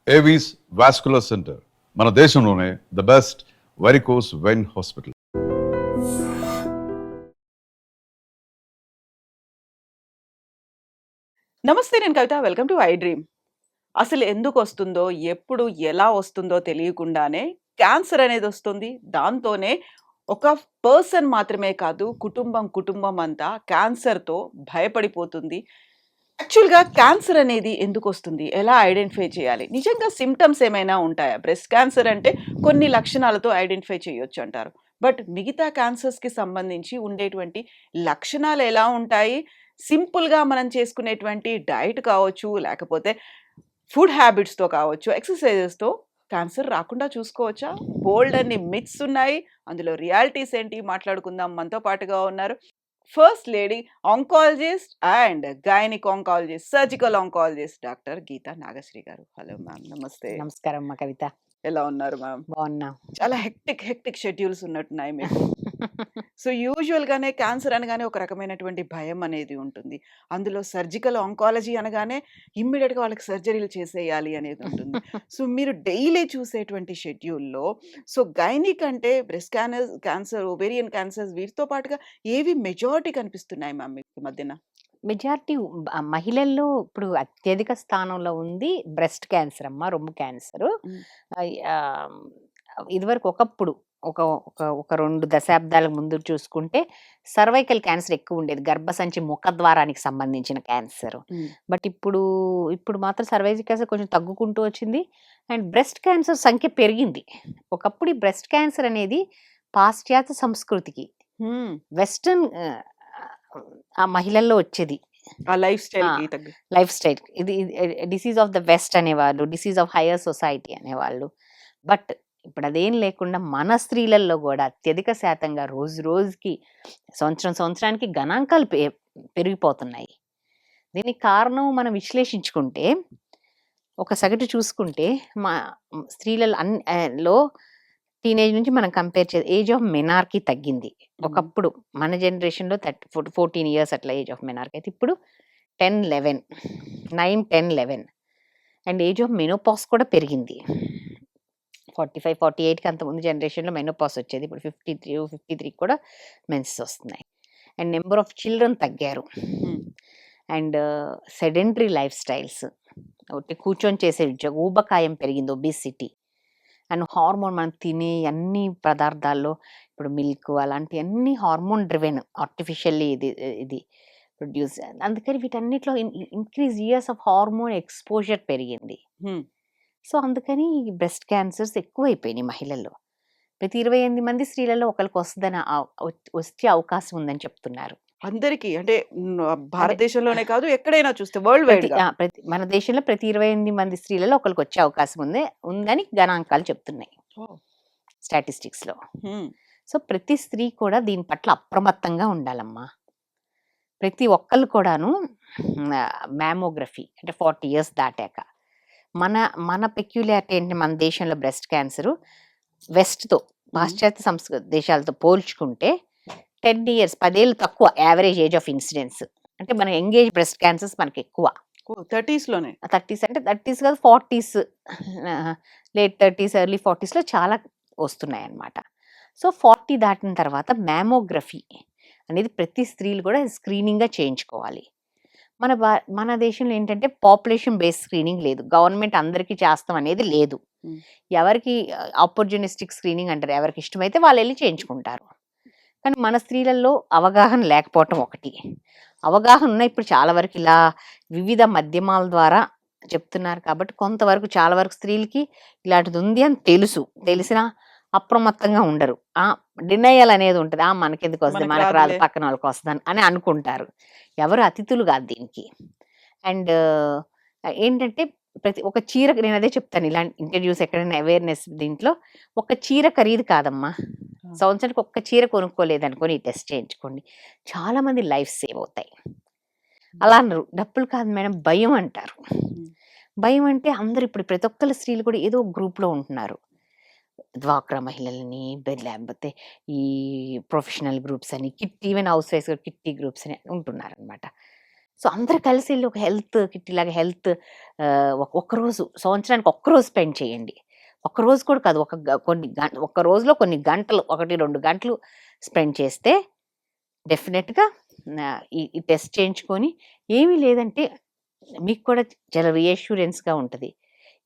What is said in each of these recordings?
Avis vascular center మన దేశంలోనే the best varicose vein hospital. నమస్తే, నేను కవిత. Welcome to I Dream. అసలు ఎందుకు వస్తుందో, ఎప్పుడు, ఎలా వస్తుందో తెలియకుండానే క్యాన్సర్ అనేది వస్తుంది. దాంతోనే ఒక పర్సన్ మాత్రమే కాదు, కుటుంబం అంతా క్యాన్సర్‌తో భయపడిపోతుంది. యాక్చువల్‌గా క్యాన్సర్ అనేది ఎందుకొస్తుంది? ఎలా ఐడెంటిఫై చేయాలి? నిజంగా సింప్టమ్స్ ఏమైనా ఉంటాయా? బ్రెస్ట్ క్యాన్సర్ అంటే కొన్ని లక్షణాలతో ఐడెంటిఫై చేయొచ్చంటారు. బట్ మిగతా క్యాన్సర్స్‌కి సంబంధించి ఉండేటువంటి లక్షణాలు ఎలా ఉంటాయి? సింపుల్‌గా మనం చేసుకునేటువంటి డైట్ కావచ్చు, లేకపోతే ఫుడ్ హ్యాబిట్స్‌తో కావచ్చు, ఎక్సర్‌సైజెస్‌తో క్యాన్సర్ రాకుండా చూసుకోవచ్చా? బోలెడన్ని మిత్స్ ఉన్నాయి. అందులో రియాలిటీస్ ఏంటి మాట్లాడుకుందాం. మనతో పాటుగా ఉన్నారు first lady oncologist and gynaec oncologist, surgical oncologist doctor Geeta Nagasri గారు. హలో మ్యామ్, నమస్తే. నమస్కారం అమ్మ కవిత. ఎలా ఉన్నారు మ్యామ్? బాగున్నా. చాలా హెక్టిక్ షెడ్యూల్స్ ఉన్నట్టున్నాయి మీకు. సో యూజువల్‌గానే క్యాన్సర్ అనగానే ఒక రకమైనటువంటి భయం అనేది ఉంటుంది. అందులో సర్జికల్ ఆంకాలజీ అనగానే ఇమ్మీడియేట్‌గా వాళ్ళకి సర్జరీలు చేసేయాలి అనేది ఉంటుంది. సో మీరు డైలీ చూసేటువంటి షెడ్యూల్‌లో సో గైనిక్ అంటే బ్రెస్ట్ క్యాన్సర్, ఓవేరియన్ క్యాన్సర్స్ వీటితో పాటుగా ఏవి మెజారిటీ కనిపిస్తున్నాయి మ్యామ్ మీకు ఈ మధ్యన? మెజారిటీ మహిళల్లో ఇప్పుడు అత్యధిక స్థానంలో ఉంది బ్రెస్ట్ క్యాన్సర్ అమ్మ, రొమ్ము క్యాన్సరు. హ్మ్. ఇదివరకు ఒకప్పుడు ఒక ఒక ఒక 2 దశాబ్దాల ముందు చూసుకుంటే సర్వైకల్ క్యాన్సర్ ఎక్కువ ఉండేది. గర్భసంచి ముఖద్వారానికి సంబంధించిన క్యాన్సర్. హ్మ్. బట్ ఇప్పుడు మాత్రం సర్వైకల్ క్యాన్సర్ కొంచెం తగ్గుకుంటూ వచ్చింది. అండ్ బ్రెస్ట్ క్యాన్సర్ సంఖ్య పెరిగింది. ఒకప్పుడు ఈ బ్రెస్ట్ క్యాన్సర్ అనేది పాశ్చాత్య సంస్కృతికి, హ్మ్. వెస్టర్న్ ఆ మహిళల్లో వచ్చేది. ఆ లైఫ్ ఆ! స్టైల్‌కి తగ్గ లైఫ్ స్టైల్. ఇది డిసీజ్ ఆఫ్ ద వెస్ట్ అనేవాళ్ళు. డిసీజ్ ఆఫ్ హైయర్ సొసైటీ అనేవాళ్ళు. బట్ ఇప్పుడు అదేం లేకుండా మన స్త్రీలలో గూడా అత్యధిక శాతంగా రోజు రోజుకి, సంవత్సరానికి గణాంకాలు పెరిగిపోతున్నాయి. దీనికి కారణం మనం విశ్లేషించుకుంటే, ఒక సగటు చూసుకుంటే మా స్త్రీలలో లో టీనేజ్ నుంచి మనం కంపేర్ ఏజ్ ఆఫ్ మెనార్కీ తగ్గింది. ఒకప్పుడు మన జనరేషన్‌లో 14 ఇయర్స్ అట్లా ఏజ్ ఆఫ్ మెనార్కీ. అయితే ఇప్పుడు 10, 11 9, 10, 11 అండ్ ఏజ్ ఆఫ్ మెనోపాజ్ కూడా పెరిగింది. 45, 48కి అంతకుముందు జనరేషన్‌లో మెనోపాజ్ వచ్చేది. ఇప్పుడు 52, 53 కూడా మెన్సెస్ వస్తున్నాయి. అండ్ నంబర్ ఆఫ్ చిల్డ్రన్ తగ్గారు. Hmm. And sedentary life styles, ఒకటి కూర్చొని చేసే ఉద్యోగం, ఊబకాయం పెరిగింది, ఒబేసిటీ. అండ్ హార్మోన్ మనం తినే అన్ని పదార్థాల్లో ఇప్పుడు మిల్క్ అలాంటివన్నీ హార్మోన్ డ్రివెన్, ఆర్టిఫిషియల్లీ ఇది ప్రొడ్యూస్. అందుకని వీటన్నిటిలో increase years of hormone exposure పెరిగింది. హ్మ్. సో అందుకని బ్రెస్ట్ క్యాన్సర్స్ ఎక్కువైపోయినాయి మహిళల్లో. ప్రతి 28 మంది స్త్రీలలో ఒకరికి వస్తుందని వచ్చే అవకాశం ఉందని చెప్తున్నారు. అందరికీ అంటే అంటే భారతదేశంలోనే కాదు, ఎక్కడైనా చూస్తే వరల్డ్ వైడ్‌గా. మన దేశంలో ప్రతి 28 మంది స్త్రీలలో ఒకరికి వచ్చే అవకాశం ఉందని గణాంకాలు చెప్తున్నాయి ఓహ్! స్టాటిస్టిక్స్‌లో. హ్మ్. సో ప్రతి స్త్రీ కూడా దీని పట్ల అప్రమత్తంగా ఉండాలమ్మా. ప్రతి ఒక్కళ్ళు కూడాను మ్యామోగ్రఫీ అంటే 40 ఇయర్స్ దాటాక. మన మన పెక్యులారిటీ ఏంటి, మన దేశంలో బ్రెస్ట్ క్యాన్సరు వెస్ట్‌తో, పాశ్చాత్య దేశాలతో పోల్చుకుంటే 10 ఇయర్స్ 10 ఏళ్ళు తక్కువ యావరేజ్ ఏజ్ ఆఫ్ ఇన్సిడెన్స్. అంటే మన యంగేజ్ బ్రెస్ట్ క్యాన్సర్స్ మనకెక్కువ. ఓహ్! 30స్‌లోనే. 30స్ అంటే 30స్ కాదు, 40స్, లేట్ 30స్, ఎర్లీ 40స్‌లో చాలా వస్తున్నాయన్నమాట. సో 40 దాటిన తర్వాత మ్యామోగ్రఫీ అనేది ప్రతి స్త్రీలు కూడా స్క్రీనింగ్‌గా చేయించుకోవాలి. మన దేశంలో ఏంటంటే పాపులేషన్ బేస్డ్ స్క్రీనింగ్ లేదు. గవర్నమెంట్ అందరికీ చేస్తాం అనేది లేదు. హ్మ్. ఎవరికి ఆపర్చునిస్టిక్ స్క్రీనింగ్ అంటారు. ఎవరికి ఇష్టమైతే వాళ్ళెళ్లి చేయించుకుంటారు. కానీ మన స్త్రీలలో అవగాహన లేకపోవటం ఒకటి. అవగాహన ఉన్న ఇప్పుడు చాలా వరకు ఇలా వివిధ మాధ్యమాల ద్వారా చెప్తున్నారు కాబట్టి కొంతవరకు చాలా వరకు స్త్రీలకి ఇలాంటిది ఉంది అని తెలుసు. తెలిసినా అప్రమత్తంగా ఉండరు. డినయల్ అనేది ఉంటది. మనకెందుకు వస్తది, మనకు మనకు రాదు, రాదులే. పక్కన వాళ్ళకి వస్తదని అని అనుకుంటారు. ఎవరు అతిథులు కాదు దీనికి. అండ్ ఏంటంటే ఒక చీర, నేను అదే చెప్తాను ఇలాంటి ఇంట్రడ్యూస్ ఎక్కడైనా అవేర్‌నెస్ దీంట్లో, ఒక చీర ఖరీదు కాదమ్మా. ఆ! సంవత్సరానికి ఒక్క చీర కొనుక్కోలేదనుకోని ఈ టెస్ట్ చేయించుకోండి. చాలా మంది లైఫ్ సేవ్ అవుతాయి. అలా అనరు. డబ్బులు కాదు మేడం, భయం అంటారు. హ్మ్. భయం అంటే అందరూ ఇప్పుడు ప్రతి ఒక్కళ్ళ స్త్రీలు కూడా ఏదో ఒక గ్రూప్‌లో ఉంటున్నారు. డ్వాక్రా మహిళలని, లేకపోతే ఈ ప్రొఫెషనల్ గ్రూప్స్ అని, ఈవెన్ హౌస్ వైఫ్స్ కిట్టి గ్రూప్స్ అని ఉంటున్నారనమాట. సో అందరు కలిసి వెళ్ళి ఒక హెల్త్ కిట్ ఇలాగ హెల్త్ ఒక్కరోజు సంవత్సరానికి ఒక్కరోజు స్పెండ్ చేయండి. ఒక్కరోజు కూడా కాదు, ఒక్క రోజులో కొన్ని గంటలు, 1-2 గంటలు స్పెండ్ చేస్తే డెఫినెట్గా ఈ టెస్ట్ చేయించుకొని ఏమీ లేదంటే మీకు కూడా చాలా రీఅష్యూరెన్స్గా ఉంటుంది.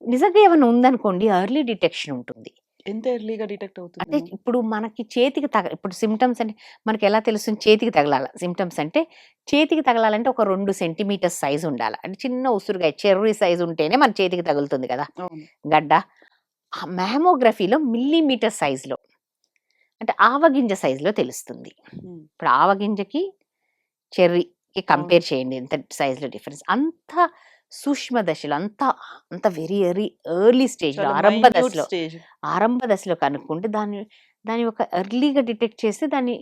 నిజంగా ఏమైనా ఉందనుకోండి ఎర్లీ డిటెక్షన్ ఉంటుంది. ఎంత ఎర్లీగా డిటెక్ట్ అంటే అవుతుంది? ఇప్పుడు మనకి చేతికి ఇప్పుడు సిమ్టమ్స్ అంటే మనకి ఎలా తెలుస్తుంది? చేతికి తగలాల. సిమ్టమ్స్ అంటే చేతికి తగలాలంటే ఒక 2 సెంటీమీటర్స్ సైజ్ ఉండాలి. అంటే చిన్న ఉసురుగా చెర్రీ సైజ్ ఉంటేనే మన చేతికి తగులుతుంది కదా అవును. గడ్డ. ఆ మ్యామోగ్రఫీలో మిల్లీమీటర్ సైజులో, అంటే ఆవగింజ సైజులో తెలుస్తుంది. ఉమ్. ఇప్పుడు ఆవగింజకి చెర్రీకి కంపేర్ చేయండి ఎంత సైజులో డిఫరెన్స్. అంత సూక్ష్మ దశలో, అంత అంత వెరీ ఎర్లీ స్టేజ్లో, చాలా ఆరంభ మైన్యూట్ దశలో స్టేజ్. ఆరంభ దశలో కనుక్కుంటే దాని ఒక ఎర్లీగా డిటెక్ట్ చేస్తే దాని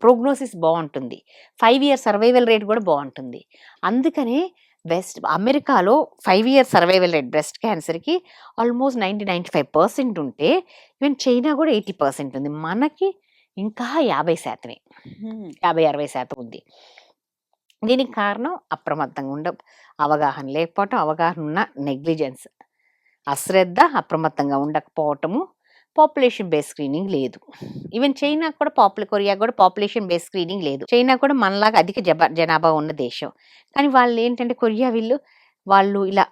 ప్రోగ్నోసిస్ బాగుంటుంది. 5 ఇయర్ సర్వైవల్ రేట్ కూడా బాగుంటుంది. అందుకనే అమెరికాలో 5 ఇయర్ సర్వైవల్ రేట్ బ్రెస్ట్ క్యాన్సర్కి ఆల్మోస్ట్ 90-95% ఉంటే ఈవెన్ చైనా కూడా 80% ఉంది. మనకి ఇంకా 50%, ఉమ్. 50-60% ఉంది. దీనికి కారణం అప్రమత్తంగా అవగాహన లేకపోవటం, అవగాహన ఉన్న నెగ్లిజెన్స్, అశ్రద్ధ, అప్రమత్తంగా ఉండకపోవటము, పాపులేషన్ బేస్ స్క్రీనింగ్ లేదు. ఈవెన్ చైనా కూడా కొరియా కూడా పాపులేషన్ బేస్ స్క్రీనింగ్ లేదు. చైనా కూడా మనలాగా అధిక జనాభా ఉన్న దేశం. కానీ వాళ్ళు ఏంటంటే కొరియా వాళ్ళు ఇలా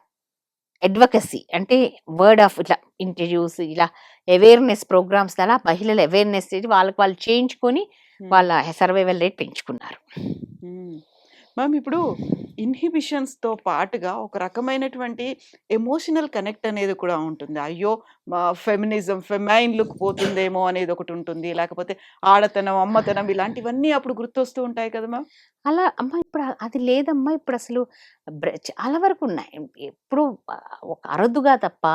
అడ్వకసీ అంటే వర్డ్ ఆఫ్ ఇట్లా ఇంట్రడ్యూస్, ఇలా అవేర్నెస్ ప్రోగ్రామ్స్ అలా మహిళల అవేర్నెస్ వాళ్ళు చేయించుకొని వాళ్ళ సర్వైవల్ రేట్ పెంచుకున్నారు. మ్యామ్ ఇప్పుడు ఇన్హిబిషన్స్తో పాటుగా ఒక రకమైనటువంటి ఎమోషనల్ కనెక్ట్ అనేది కూడా ఉంటుంది. అయ్యో ఫెమైన్ లుక్ పోతుందేమో అనేది ఒకటి ఉంటుంది, లేకపోతే ఆడతనం, అమ్మతనం ఇలాంటివన్నీ అప్పుడు గుర్తొస్తూ ఉంటాయి కదా మ్యామ్. అలా అమ్మ ఇప్పుడు అది లేదమ్మా. ఇప్పుడు అసలు చాలా వరకు ఉన్నాయి. ఎప్పుడు ఒక అరుదుగా తప్ప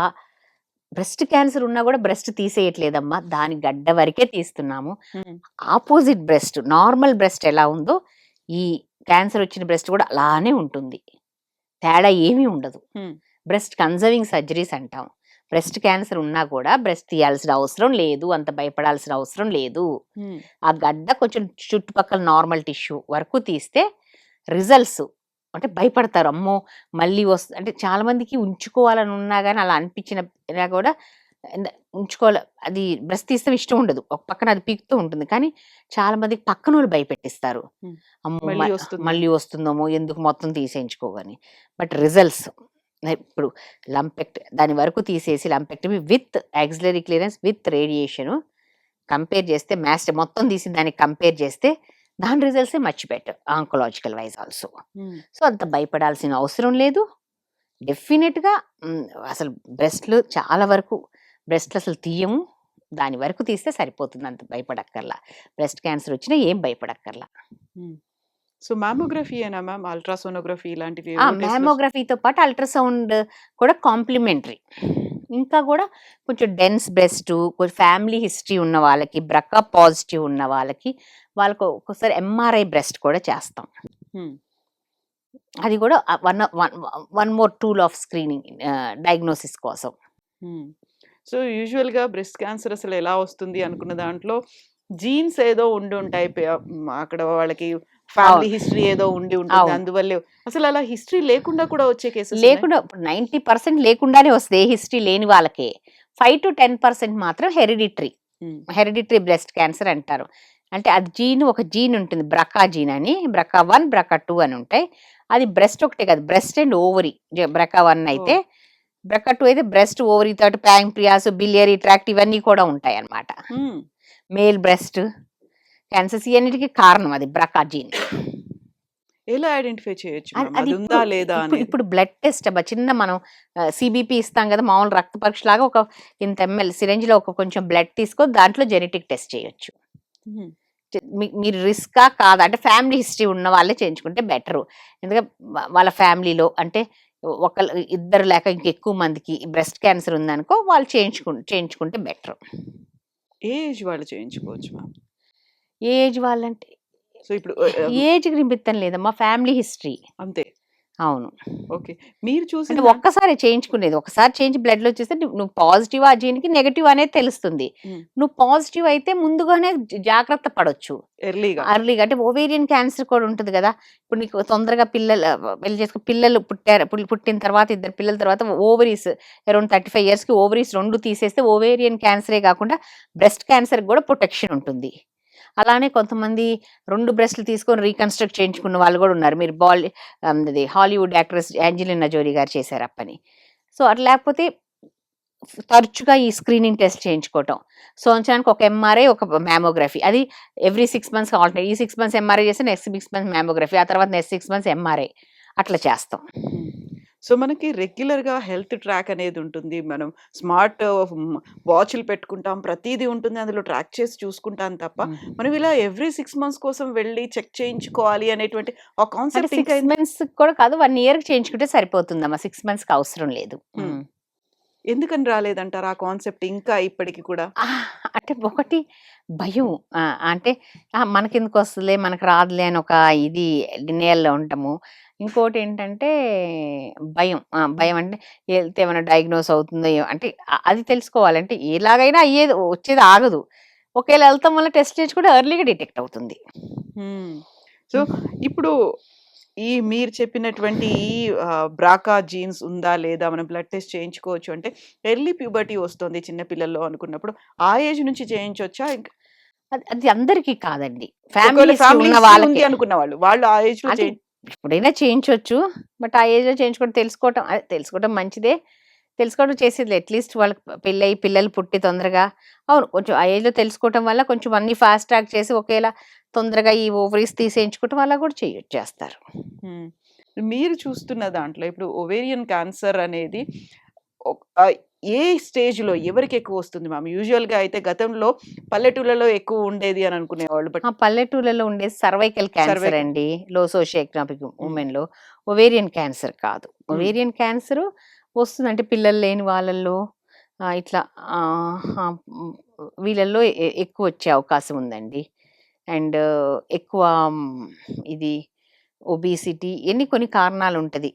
బ్రెస్ట్ క్యాన్సర్ ఉన్నా కూడా బ్రెస్ట్ తీసేయట్లేదమ్మా. దాని గడ్డ వరకే తీస్తున్నాము. ఆపోజిట్ బ్రెస్ట్, నార్మల్ బ్రెస్ట్ ఎలా ఉందో ఈ క్యాన్సర్ వచ్చిన బ్రెస్ట్ కూడా అలానే ఉంటుంది. తేడా ఏమీ ఉండదు. బ్రెస్ట్ కన్జర్వింగ్ సర్జరీస్ అంటాం. బ్రెస్ట్ క్యాన్సర్ ఉన్నా కూడా బ్రెస్ట్ తీయాల్సిన అవసరం లేదు, అంత భయపడాల్సిన అవసరం లేదు. ఆ గడ్డ కొంచెం చుట్టుపక్కల నార్మల్ టిష్యూ వరకు తీస్తే రిజల్ట్స్ అంటే భయపడతారు. అమ్మో మళ్ళీ అంటే చాలా మందికి ఉంచుకోవాలని ఉన్నా కానీ అలా అనిపించినా కూడా ఉంచుకోవాలి. అది బ్రెస్ట్ తీస్తే ఇష్టం ఉండదు, ఒక పక్కన అది పీకుతూ ఉంటుంది. కానీ చాలా మందికి పక్కన వాళ్ళు భయపెట్టిస్తారు, అమ్మో మళ్ళీ వస్తుందేమో, ఎందుకు మొత్తం తీసేయించుకోగాని. బట్ రిజల్ట్స్ ఇప్పుడు దాని వరకు తీసేసి lumpectomy with axillary clearance with radiation compare చేస్తే, మొత్తం తీసి దానికి కంపేర్ చేస్తే దాని రిజల్ట్సే much better oncological wise also. So అంత భయపడాల్సిన అవసరం లేదు. డెఫినెట్గా అసలు బ్రెస్ట్లు చాలా వరకు బ్రెస్ట్లు అసలు తీయము, దాని వరకు తీస్తే సరిపోతుంది, అంత భయపడక్కర్లా. బ్రెస్ట్ క్యాన్సర్ వచ్చినా ఏం భయపడక్కర్లా. సో మ్యామోగ్రఫీ అయినా మ్యామ్, అల్ట్రాసోనోగ్రఫీ ఇలాంటివి? మ్యామోగ్రఫీతో పాటు అల్ట్రాసౌండ్ కూడా కాంప్లిమెంటరీ. ఇంకా కూడా కొంచెం డెన్స్ బ్రెస్ట్, కొంచెం ఫ్యామిలీ హిస్టరీ ఉన్న వాళ్ళకి, బ్రకా పాజిటివ్ ఉన్న వాళ్ళకి ఒక్కొక్కసారి ఎంఆర్ఐ బ్రెస్ట్ కూడా చేస్తాం. అది కూడా one more tool of screening diagnosis కోసం. సో యూజువల్గా బ్రెస్ట్ క్యాన్సర్ అసలు ఎలా వస్తుంది అనుకున్న దాంట్లో జీన్స్ ఏదో ఉండి ఉంటాయి, అక్కడ వాళ్ళకి ఫ్యామిలీ హిస్టరీ ఏదో ఉండి ఉంటుంది, అందువల్లే. అసలు అలా హిస్టరీ లేకుండా కూడా వచ్చే కేసెస్ లేకుండా 90% లేకుండానే వస్తుంది, ఏ హిస్టరీ లేని వాళ్ళకే. 5-10% మాత్రం హెరిడిటరీ బ్రెస్ట్ క్యాన్సర్ అంటారు. అంటే అది ఒక జీన్ ఉంటుంది, బ్రకా జీన్ అని, బ్రకా 1, బ్రకా 2 అని ఉంటాయి. అది బ్రెస్ట్ ఒకటే కాదు, బ్రెస్ట్ అండ్ ఓవరీ. బ్రకా 1 అయితే, బ్రకా 2 అయితే బ్రెస్ట్, ఓవరీ తోటి ప్యాంక్రియాస్, బిలియరీ ట్రాక్ట్ ఇవన్నీ కూడా ఉంటాయి అన్నమాట. మేల్ బ్రెస్ట్ క్యాన్సర్స్ ఇవన్నిటికీ కారణం అది బ్రకా జీన్. ఎలా ఐడెంటిఫై చేయొచ్చు అది ఉందా లేదా? ఇప్పుడు బ్లడ్ టెస్ట్ చిన్న మనం సిబిపి ఇస్తాం కదా, మామూలు రక్త పరీక్ష లాగా ఒక ఇంత ఎంఎల్ సిరంజిలో కొంచెం బ్లడ్ తీసుకొని దాంట్లో జెనెటిక్ టెస్ట్ చేయొచ్చు. మీరు రిస్కా కాదా అంటే ఫ్యామిలీ హిస్టరీ ఉన్న వాళ్ళే చేయించుకుంటే బెటరు. ఎందుకంటే వాళ్ళ ఫ్యామిలీలో అంటే ఇద్దరు లేక ఇంకెక్కువ మందికి బ్రెస్ట్ క్యాన్సర్ ఉందనుకో, వాళ్ళు చేయించుకుంటే బెటర్. ఏ ఏజ్ వాళ్ళు చేయించుకోవచ్చు మ్యామ్? ఏ ఏజ్ వాళ్ళంటే సో ఇప్పుడు ఏజ్కి నిమిత్తం లేదమ్మా, ఫ్యామిలీ హిస్టరీ అంతే. అవును. ఓకే. మీరు చూసిన అంటే ఒక్కసారే చేయించుకునేది. ఒకసారి చేయించి బ్లడ్‌లో చూస్తే నువ్వు పాజిటివ్ ఆ జీన్‌కి, నెగెటివ్ అనేది తెలుస్తుంది. హ్మ్. నువ్వు పాజిటివ్ అయితే ముందుగానే జాగ్రత్త పడొచ్చు. ఎర్లీగా. అర్లీగా అంటే ఓవేరియన్ క్యాన్సర్ కూడా ఉంటది గదా! ఇప్పుడు నీకు తొందరగా పెళ్లి చేసుకొని పిల్లలు పుట్టారు. పుట్టిన తర్వాత ఇద్దరు పిల్లల తర్వాత ఓవరీస్ అరౌండ్ 35 ఇయర్స్‌కి ఓవరీస్ 2 తీసేస్తే ఓవేరియన్ క్యాన్సరే గాకుండా బ్రెస్ట్ క్యాన్సర్‌కి గూడా ప్రొటెక్షన్ ఉంటుంది. అలానే కొంతమంది 2 బ్రెస్ట్‌లు తీసుకొని రీకన్‌స్ట్రక్ట్ చేయించుకున్న వాళ్ళు గూడా ఉన్నారు. మీరు అది హాలీవుడ్ యాక్ట్రెస్ యాంజెలినా జోలీ గారు చేశారు ఆ పని. సో, అట్లా లేకపోతే తరచుగా ఈ స్క్రీనింగ్ టెస్ట్ చేయించుకోవటం. సంవత్సరానికి ఒక ఎంఆర్ఐ, ఒక మామోగ్రఫీ. అది ఎవ్రీ 6 మంత్స్‌కి ఆల్టర్‌నేట్. ఈ 6 మంత్స్ ఎంఆర్ఐ చేస్తే నెక్స్ట్ 6 మంత్స్ మామోగ్రఫీ. ఆ తర్వాత నెక్స్ట్ 6 మంత్స్ ఎంఆర్ఐ. అట్లా చేస్తాం. హ్మ్. సో, మనకి రెగ్యులర్‌గా హెల్త్ ట్రాక్ అనేది ఉంటుంది. మనం స్మార్ట్ వాచ్‌లు పెట్టుకుంటాం. ప్రతీదీ ఉంటుంది. అందులో ట్రాక్ చేసి చూసుకుంటాం తప్ప, హ్మ్. మనం ఇలా ఎవ్రీ 6 మంత్స్ కోసం వెళ్లి చెక్ చేయించుకోవాలి అనేటువంటి ఆ అంటే కాన్సెప్ట్ ఇంకా 6 మంత్స్‌కి కూడా కాదు. 1 ఇయర్‌కి చేయించుకుంటే సరిపోతుందమ్మా. 6 మంత్స్‌కి అవసరం లేదు. హ్మ్. ఎందుకని రాలేదంటారు ఆ కాన్సెప్ట్ ఇంకా ఇప్పటికి కూడా? అంటే ఒకటి భయం. అంటే మనకెందుకొస్తదిలే, మనకు రాదులే అని ఒక ఇది డినయల్‌లో ఉంటాము. ఇంకోటేంటంటే భయం. భయం అంటే హెల్త్ ఏమైనా డయాగ్నోస్ అవుతుందో అంటే అది తెలుసుకోవాలంటే ఎలాగైనా అయ్యేది వచ్చేది ఆగదు. ఒకేళ ఎళ్తాం వల్ల టెస్ట్ చేయించుకుంటే ఎర్లీగా డిటెక్ట్ అవుతుంది. హ్మ్. సో, ఇప్పుడు మీరు చెప్పినటువంటి ఈ బ్రాకా జీన్స్ ఉందా? లేదా? మనం బ్లడ్ టెస్ట్ చేయించుకోవచ్చు అంటే ఎర్లీ ప్యూబర్టీ వస్తుంది చిన్న పిల్లల్లో అనుకున్నప్పుడు, ఆ ఏజ్ నుంచి చేయించొచ్చా? అది అది అందరికీ కాదండి. ఒకవేళ ఫ్యామిలీ హిస్టరీ ఫ్యామిలీ ఉన్న హిస్టరీ ఉంది వాళ్ళకే. అనుకున్న వాళ్ళు. వాళ్ళు ఆ ఏజ్‌లో అంటే ఎప్పుడైనా చేయించొచ్చు. బట్ ఆ ఏజ్‌లో చేయించుకోవడం తెలుసుకోవటం తెలుసుకోవటం మంచిదే. తెలుసుకోవడం చేసేదిలే. అట్‌లీస్ట్ వాళ్ళకి పెళ్ళయ్యి పిల్లలు పుట్టి తొందరగా అవును. కొంచెం ఆ ఏజ్‌లో తెలుసుకోవటం వల్ల కొంచెం అన్నీ ఫాస్ట్ ట్రాక్ చేసి ఒకేలా తొందరగా ఈ ఓవరీస్ తీసేయించుకోవటం అలా కూడా చేస్తారు. హ్మ్. మీరు చూస్తున్న దాంట్లో ఇప్పుడు ఒవేరియన్ క్యాన్సర్ అనేది ఏ స్టేజ్‌లో ఎవరికెక్కువ వస్తుంది మ్యామ్? యూజువల్‌గా అయితే గతంలో పల్లెటూర్లలో ఎక్కువ ఉండేది అని అనుకునేవాళ్ళు. బట్ ఆ పల్లెటూర్లలో ఉండేది సర్వైకల్ క్యాన్సర్ సర్వైకల్. అండి. లో సోషియో ఎకనామిక్ హ్మ్. వుమెన్‌లో. ఒవేరియన్ క్యాన్సర్ కాదు. హ్మ్. ఒవేరియన్ క్యాన్సరు వస్తుంది. అంటే పిల్లలు లేని వాళ్ళల్లో ఇట్లా హ్మ్, వీళ్ళల్లో ఎక్కువొచ్చే అవకాశం ఉందండి. అండ్ ఎక్కువ ఇది ఒబేసిటీ కొన్ని కారణాలుంటది.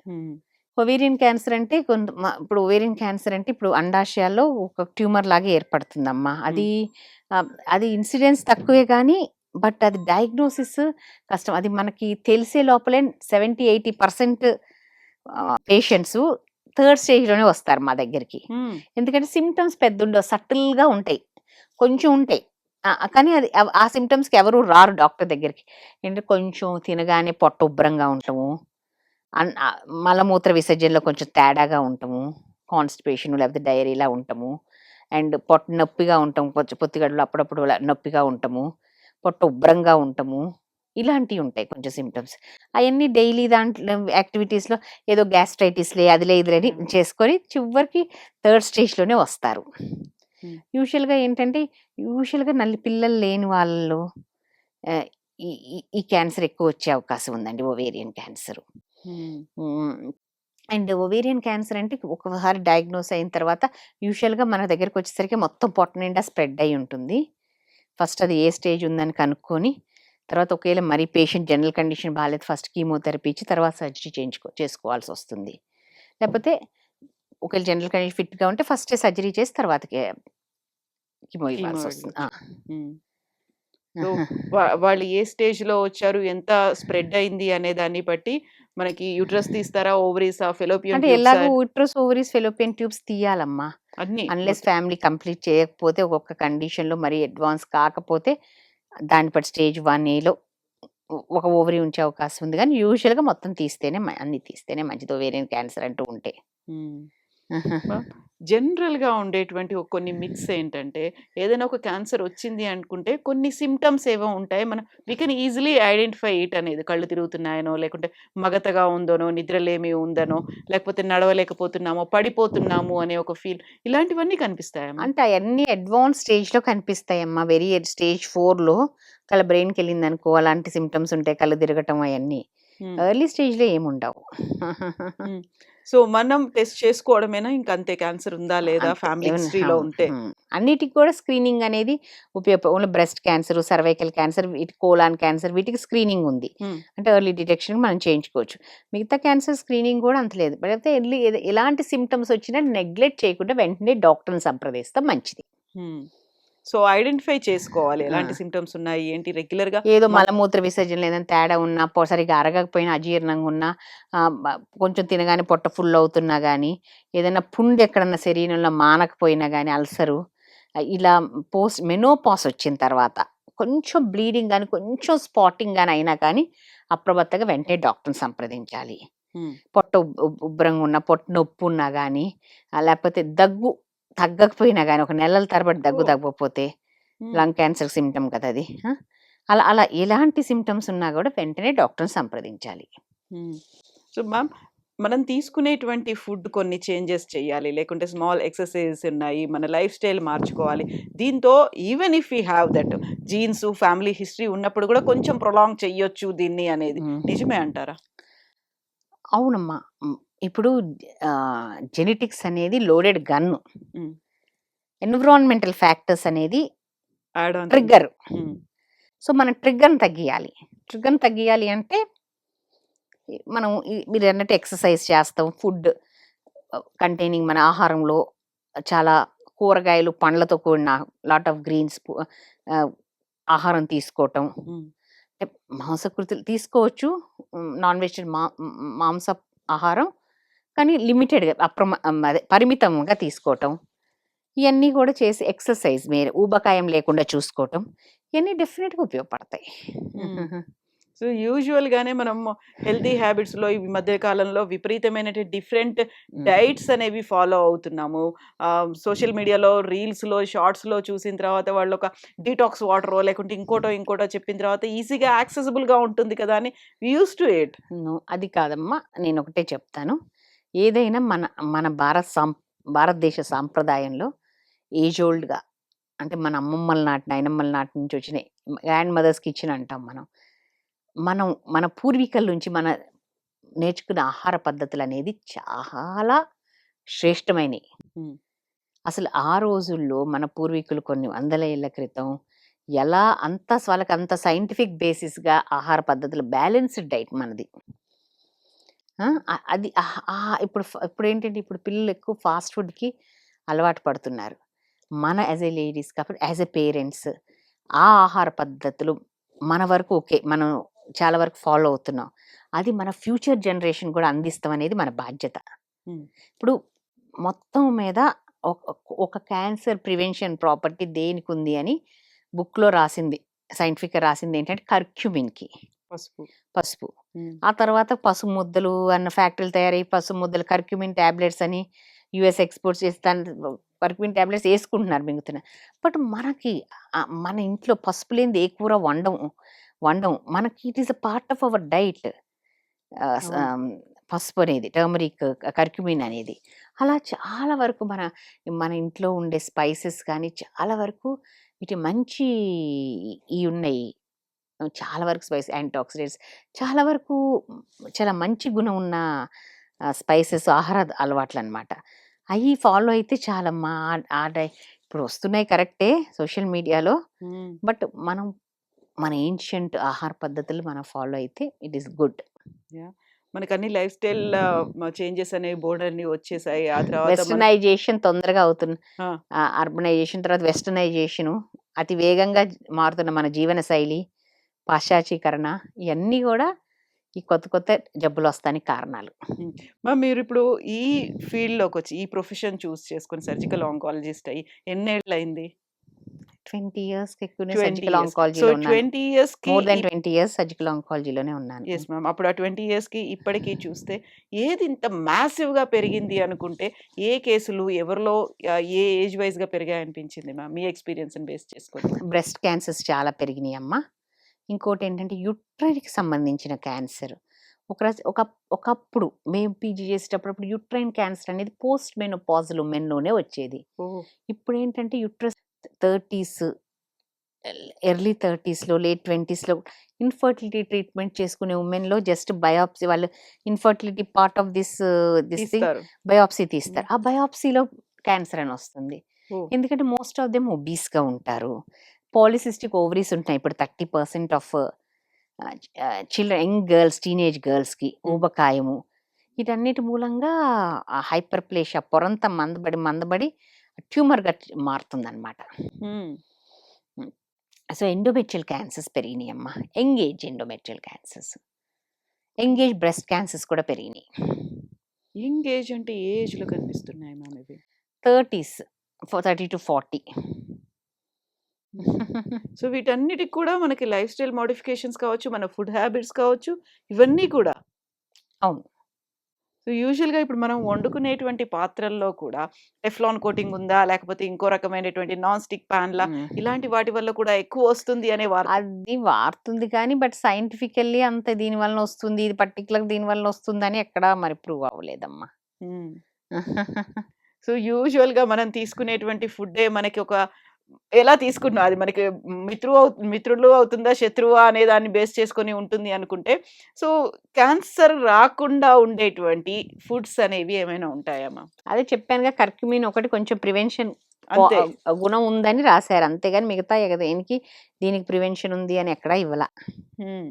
హ్మ్. ఒవేరియన్ క్యాన్సర్ అంటే ఇప్పుడు ఒవేరియన్ క్యాన్సర్ అంటే ఇప్పుడు అండాశయాల్లో ఒక ట్యూమర్ లాగా ఏర్పడుతుందమ్మా. హ్మ్. అది ఇన్సిడెన్స్ తక్కువే గానీ, బట్ అది డయాగ్నోసిస్ కష్టం. అది మనకి తెలిసే లోపలే 70, 80% పేషెంట్సు థర్డ్ స్టేజ్‌లోనే వస్తారు మా దగ్గరికి. హ్మ్. ఎందుకంటే సింప్టమ్స్ పెద్దుండవు. సటిల్‌గా ఉంటాయి. కొంచెం ఉంటాయి. కానీ అది ఆ సింప్టమ్స్‌కి ఎవరు రారు డాక్టర్ దగ్గరికి. ఏంటంటే కొంచెం తినగానే పొట్ట ఉబ్బరంగా ఉండటము. మలమూత్ర విసర్జనలో కొంచెం తేడాగా ఉండటము. కాన్‌స్టిపేషన్ లేకపోతే డయేరియాలా ఉండటము. అండ్ పొట్ట నొప్పిగా ఉండటం. కొంచెం పొత్తికడుపులో అప్పుడప్పుడు నొప్పిగా ఉండటము. పొట్ట ఉబ్బరంగా ఉండటము. ఇలాంటివి ఉంటాయి కొంచెం సింప్టమ్స్. అయన్నీ డైలీ దాంట్లో యాక్టివిటీస్‌లో ఏదో గ్యాస్ట్రైటిస్‌లే అదిలే ఇదిలే అని చేసుకొని చివరికి థర్డ్ స్టేజ్‌లోనే వస్తారు. హ్మ్. యూజువల్‌గా పిల్లలు లేని వాళ్ళలో ఆహ్, ఈ ఈ ఈ క్యాన్సర్ ఎక్కువొచ్చే అవకాశం ఉందండి. Ovarian cancer. హ్మ్. హ్మ్. అండ్ ఒవేరియన్ క్యాన్సర్ అంటే ఒక్కసారి డయాగ్నోస్ అయిన తర్వాత యూజువల్‌గా మన దగ్గరకొచ్చేసరికి మొత్తం పొట్ట నిండా స్ప్రెడ్ అయ్యి ఉంటుంది. ఫస్ట్ అది ఏ స్టేజ్ ఉందని కనుక్కొని, తర్వాత ఒకవేళ మరీ పేషెంట్ జనరల్ కండిషన్ బాలేదు ఫస్ట్ కీమోథెరపీ ఇచ్చి తర్వాత సర్జరీ చేసుకోవాల్సొస్తుంది. లేకపోతే ఒకవేళ జనరల్ కండిషన్ ఫిట్‌గా ఉంటే ఫస్టే సర్జరీ చేసి తర్వాత కీమో కీమో ఇవ్వాల్సొస్తుంది. వెళ్ళొచ్చు. హ్మ్. సో, వాళ్ళు ఏ స్టేజ్‌లో వచ్చారు, ఎంత స్ప్రెడ్ అయింది అనే దాన్ని బట్టి మనకి యూట్రస్ తీస్తారా? ఓవరీసా? ఫెలోపియన్ అంటే ట్యూబ్సా? ఎలాగో యూట్రస్, ఓవరీస్, ఫెలోపియన్ ట్యూబ్స్ తీయాలమ్మా. అన్నీ అన్‌లెస్ మొత్తం. ఫ్యామిలీ కంప్లీట్ చేయకపోతే ఒక్కొక్క కండిషన్‌లో మరీ అడ్వాన్స్ కాకపోతే దాన్ని బట్టి స్టేజ్ 1ఏలో ఒక ఓవరీ ఉంచే అవకాశం ఉంది గానీ యూజువల్‌గా మొత్తం తీస్తేనే అన్నీ తీస్తేనే మంచిది ఒవేరియన్ క్యాన్సర్ అంటూ ఉంటే. హ్మ్. జనరల్‌గా ఉండేటువంటి కొన్ని మిత్స్ ఏంటంటే, ఏదైనా ఒక క్యాన్సర్ వచ్చింది అనుకుంటే, కొన్ని సింప్టమ్స్ ఏవో ఉంటాయి. We can easily identify it అనేది. కళ్ళు తిరుగుతున్నాయనో, లేకుంటే మగతగా ఉందనో, నిద్రలేమి ఉందనో, లేకపోతే నడవలేకపోతున్నామో, పడిపోతున్నాము అనే ఒక ఫీల్ ఇలాంటివన్నీ కనిపిస్తాయా? అంటే అయన్నీ అడ్వాన్స్ స్టేజ్‌లో కనిపిస్తాయమ్మా. స్టేజ్ 4లో బ్రెయిన్‌కెళ్ళిందనుకో అలాంటి సింప్టమ్స్ ఉంటాయి. కళ్ళు తిరగటం అయన్నీ. ఎర్లీ స్టేజ్లో ఏముండవు. సో మనం టెస్ట్ చేసుకోవడమేనా ఇంకంతే, క్యాన్సర్ ఉందా లేదా అంతే. ఫ్యామిలీ ఏమన్నా హిస్టరీలో ఉంటే? అన్నిటికి కూడా స్క్రీనింగ్ అనేది only breast cancer, cervical cancer, వీటి కోలాన్ క్యాన్సర్, వీటికి స్క్రీనింగ్ ఉంది. హ్మ్. అంటే ఎర్లీ డిటెక్షన్ మనం చేయించుకోవచ్చు. మిగతా క్యాన్సర్ స్క్రీనింగ్ కూడా అంత లేదు. బట్ అయితే ఎలాంటి సిమ్టమ్స్ వచ్చినా నెగ్లెక్ట్ చేయకుండా వెంటనే డాక్టర్ని సంప్రదిస్తాం మంచిది. సో ఐడెంటిఫై చేసుకోవాలి ఆ. ఎలాంటి సిమ్టమ్స్ ఉన్నాయి ఏంటి, రెగ్యులర్ గా ఏదో మలమూత్ర విసర్జనలో ఏదైనా తేడా ఉన్నా, సరిగ్గా అరగకపోయినా, అజీర్ణంగా ఉన్నా, కొంచెం తినగానే పొట్ట ఫుల్ అవుతున్నా కానీ, ఏదైనా పుండు ఎక్కడన్నా శరీరంలో మానకపోయినా కానీ, అల్సరు, ఇలా మెనోపాస్ వచ్చిన తర్వాత కొంచెం బ్లీడింగ్ కానీ, కొంచెం స్పాటింగ్ కానీ అయినా కానీ అప్రమత్తంగా వెంటనే డాక్టర్ని సంప్రదించాలి. పొట్ట ఉబ్బరంగా ఉన్నా, పొట్ట నొప్పి ఉన్నా కానీ, లేకపోతే దగ్గు తగ్గకపోయినా కానీ, ఒక నెలల తరబడి దగ్గు ఓ. తగ్గకపోతే లంగ్ క్యాన్సర్ సిమ్టమ్ కదా అది. అలా అలా ఎలాంటి సిమ్టమ్స్ ఉన్నా కూడా వెంటనే డాక్టర్ని సంప్రదించాలి. సో మ్యామ్, మనం తీసుకునేటువంటి ఫుడ్ కొన్ని చేంజెస్ చేయాలి, లేకుంటే స్మాల్ ఎక్సర్సైజెస్ ఉన్నాయి, మన లైఫ్ స్టైల్ మార్చుకోవాలి. దీంతో even if you have that jeans family history ఉన్నప్పుడు కూడా కొంచెం ప్రొలాంగ్ చెయ్యొచ్చు దీన్ని అనేది నిజమే అంటారా? అవునమ్మా. ఇప్పుడు జెనెటిక్స్ అనేది లోడెడ్ గన్ను. ఎన్విరాన్మెంటల్ ఫ్యాక్టర్స్ అనేది యాడ్ ఆన్ ట్రిగ్గర్. సో మనం ట్రిగ్గర్ని తగ్గియాలి అంటే మనం మీరు అన్నట్టు ఎక్సర్సైజ్ చేస్తాం, ఫుడ్ కంటైనింగ్ మన ఆహారంలో చాలా కూరగాయలు, పండ్లతో కూడిన లాట్ ఆఫ్ గ్రీన్స్ ఆహారం తీసుకోవటం. మాంసకృతులు తీసుకోవచ్చు, నాన్ వెజ్ మాంస ఆహారం, కానీ లిమిటెడ్గా అదే పరిమితంగా తీసుకోవటం. ఇవన్నీ కూడా చేసి ఎక్సర్సైజ్ ఊబకాయం లేకుండా చూసుకోవటం, ఇవన్నీ డెఫినెట్గా ఉపయోగపడతాయి. సో యూజువల్ గానే మనం హెల్తీ హ్యాబిట్స్ లో ఈ మధ్య కాలంలో విపరీతమైన డిఫరెంట్ డైట్స్ అనేవి ఫాలో అవుతున్నాము. సోషల్ మీడియాలో రీల్స్ లో షార్ట్స్ లో చూసిన తర్వాత వాళ్ళు ఒక డీటాక్స్ వాటర్ లేకుంటే ఇంకోటో చెప్పిన తర్వాత ఈజీగా యాక్సెసిబుల్ గా ఉంటుంది కదా అని యూస్ టు ఇట్. అది కాదమ్మా, నేను ఒకటే చెప్తాను. ఏదైనా మన మన భారతదేశ సాంప్రదాయంలో ఏజ్ ఓల్డ్గా, అంటే మన అమ్మమ్మల నాటి, నాయనమ్మల నాటి నుంచి వచ్చినాయి, గ్రాండ్ మదర్స్ కిచెన్ అంటాం మనం. మన పూర్వీకుల నుంచి మన నేర్చుకున్న ఆహార పద్ధతులు అనేది చాలా శ్రేష్టమైనవి. అసలు ఆ రోజుల్లో మన పూర్వీకులు కొన్ని వందల ఏళ్ల క్రితం ఎలా వాళ్ళకి అంత సైంటిఫిక్ బేసిస్గా ఆహార పద్ధతులు, బ్యాలెన్స్డ్ డైట్ మనది. అది ఇప్పుడు ఏంటంటే, ఇప్పుడు పిల్లలు ఎక్కువ ఫాస్ట్ ఫుడ్కి అలవాటు పడుతున్నారు. మన యాజ్ ఏ లేడీస్ కాబట్టి, యాజ్ ఎ పేరెంట్స్, ఆ ఆహార పద్ధతులు మన వరకు ఓకే, మనం చాలా వరకు ఫాలో అవుతున్నాం. అది మన ఫ్యూచర్ జనరేషన్ కూడా అందిస్తాం అనేది మన బాధ్యత. ఇప్పుడు మొత్తం మీద ఒక క్యాన్సర్ ప్రివెన్షన్ ప్రాపర్టీ దేనికి ఉంది అని బుక్లో రాసింది, సైంటిఫిక్గా రాసింది ఏంటంటే కర్క్యూమిన్కి, పసుపు. ఆ తర్వాత పసుపు ముద్దలు అన్న ఫ్యాక్టరీలు తయారయ్యి పసుపు ముద్దలు, కర్క్యూమిన్ ట్యాబ్లెట్స్ అని యుఎస్ ఎక్స్పోర్ట్స్ చేస్తాను. కర్క్యూమిన్ ట్యాబ్లెట్స్ వేసుకుంటున్నారు, మింగుతున్నారు. బట్ మనకి మన ఇంట్లో పసుపు లేనిది ఏ కూర వండం మనకి it is a part of our diet. పసుపు అనేది, టర్మరిక్, కర్క్యూమిన్ అనేది, అలా చాలా వరకు మన ఇంట్లో ఉండే స్పైసెస్ కానీ చాలా వరకు వీటి మంచి ఉన్నాయి. చాలా వరకు యాంటీఆక్సిడెంట్స్, చాలా వరకు చాలా మంచి గుణం ఉన్న స్పైసెస్, ఆహార అలవాట్లు అనమాట. అవి ఫాలో అయితే చాలమ్మా. ఇప్పుడు వస్తున్నాయి కరెక్టే సోషల్ మీడియాలో, బట్ మన ఏన్షియంట్ ఆహార పద్ధతులు మనం ఫాలో అయితే ఇట్ ఈస్ గుడ్. మనకు అన్ని లైఫ్ స్టైల్ చేంజెస్ అనేవి బోర్డ్ అన్ని వచ్చేసాయి. ఆ తర్వాత వెస్టర్నైజేషన్ తొందరగా అవుతుంది. అర్బనైజేషన్ తర్వాత వెస్టర్నైజేషన్, అతి వేగంగా మారుతున్న మన జీవన శైలి, పాశ్చాత్యీకరణ, ఇవన్నీ కూడా ఈ కొత్త జబ్బులు వస్తానికి కారణాలు. మీరు ఇప్పుడు ఈ ఫీల్డ్లోకి వచ్చి ఈ ప్రొఫెషన్ చూస్ చేసుకుని సర్జికల్ ఆంకాలజిస్ట్ అయ్యి ఎన్నేళ్ళు అయింది? 20 years ఎక్కువనే సర్జికల్ ఆంకాలజీలో ఉన్నాను. 20 years కి మోర్ దెన్ 20 years సర్జికల్ ఆంకాలజీలోనే ఉన్నాను. Yes ma'am. అప్పుడు ఆ 20 years కి ఇప్పటికీ చూస్తే ఏది ఇంత మ్యాసివ్ గా పెరిగింది అనుకుంటే, ఏ కేసులు ఎవరిలో ఏ ఏజ్ వైజ్ గా పెరిగాయి అనిపించింది మ్యామ్ మీ ఎక్స్పీరియన్స్ బేస్ చేసుకొని? బ్రెస్ట్ క్యాన్సర్స్ చాలా పెరిగినాయి అమ్మా. ఇంకోటి ఏంటంటే యుట్రైన్కి సంబంధించిన క్యాన్సర్. ఒకప్పుడు మేము పీజీ చేసేటప్పుడు యుట్రైన్ క్యాన్సర్ అనేది పోస్ట్ మెనోపాజల్ మెన్లోనే వచ్చేది. ఇప్పుడు ఏంటంటే యుట్రస్ 30s ఎర్లీ 30స్‌లో, లేట్ 20స్‌లో ఇన్‌ఫర్టిలిటీ ట్రీట్మెంట్ చేసుకునే ఉమెన్‌లో జస్ట్ బయాప్సీ వాళ్ళు infertility part of this thing తీస్తారు. బయాప్సీ తీస్తారు. ఆ బయాప్సీలో క్యాన్సర్ అని వస్తుంది. ఓహ్! ఎందుకంటే మోస్ట్ ఆఫ్ దెమ్ ఒబీస్‌గా ఉంటారు. పాలిసిస్టిక్ ఓవరీస్ ఉంటాయి. ఇప్పుడు 30% of children young girls, teenage గర్ల్స్‌కి ఊబకాయము. వీటన్నిటి మూలంగా ఆ హైపర్‌ప్లేషియా పొరంతా మందబడి ట్యూమర్‌గా మారుతుందన్నమాట. హ్మ్. సో, ఎండోమెట్రియల్ క్యాన్సర్స్ పెరిగినాయమ్మా. Young age endometrial cancers. Young age breast cancers కూడా పెరిగినాయి. యంగ్ ఏజ్ అంటే ఏ ఏజ్‌లో కనిపిస్తున్నాయి మ్యామ్ ఇవి? 30స్ 30-40. సో, వీటన్నిటికి కూడా మనకి లైఫ్ స్టైల్ మోడిఫికేషన్స్ కావచ్చు, మన ఫుడ్ హ్యాబిట్స్ కావచ్చు, ఇవన్నీ కూడా. అవును. సో, యూజువల్‌గా ఇప్పుడు మనం వండుకునేటువంటి పాత్రల్లో కూడా టెఫ్లాన్ కోటింగ్ ఉందా? లేకపోతే ఇంకో రకమైనటువంటి నాన్ స్టిక్ పాన్‌లా? హ్మ్. ఇలాంటి వాటి వల్ల కూడా ఎక్కువొస్తుంది అనే వార్త. అది వాడుతుంది కానీ బట్ సైంటిఫికల్లీ అంత దీని వలన వస్తుంది. ఇది పర్టిక్యులర్‌గా దీని వలన వస్తుందని ఎక్కడా మరి ప్రూవ్ అవ్వలేదమ్మా. హ్మ్. సో, యూజువల్‌గా మనం తీసుకునేటువంటి ఫుడ్డే మనకి ఒక ఎలా తీసుకున్నా అది మనకి మిత్రులు అవుతుందా? శత్రువా? అనే దాన్ని బేస్ చేసుకొని ఉంటుంది అనుకుంటే, సో, క్యాన్సర్ రాకుండా ఉండేటువంటి ఫుడ్స్ అనేవి ఏమైనా ఉంటాయా మ్యామ్? అదే చెప్పానుగా కర్క్యూమిన్ ఒకటి కొంచెం ప్రివెన్షన్ అంతే. గుణం ఉందని రాసారు. అంతేగాని మిగతా దేనికి దీనికి ప్రివెన్షన్ ఉంది అని ఎక్కడా ఇవ్వల. హ్మ్.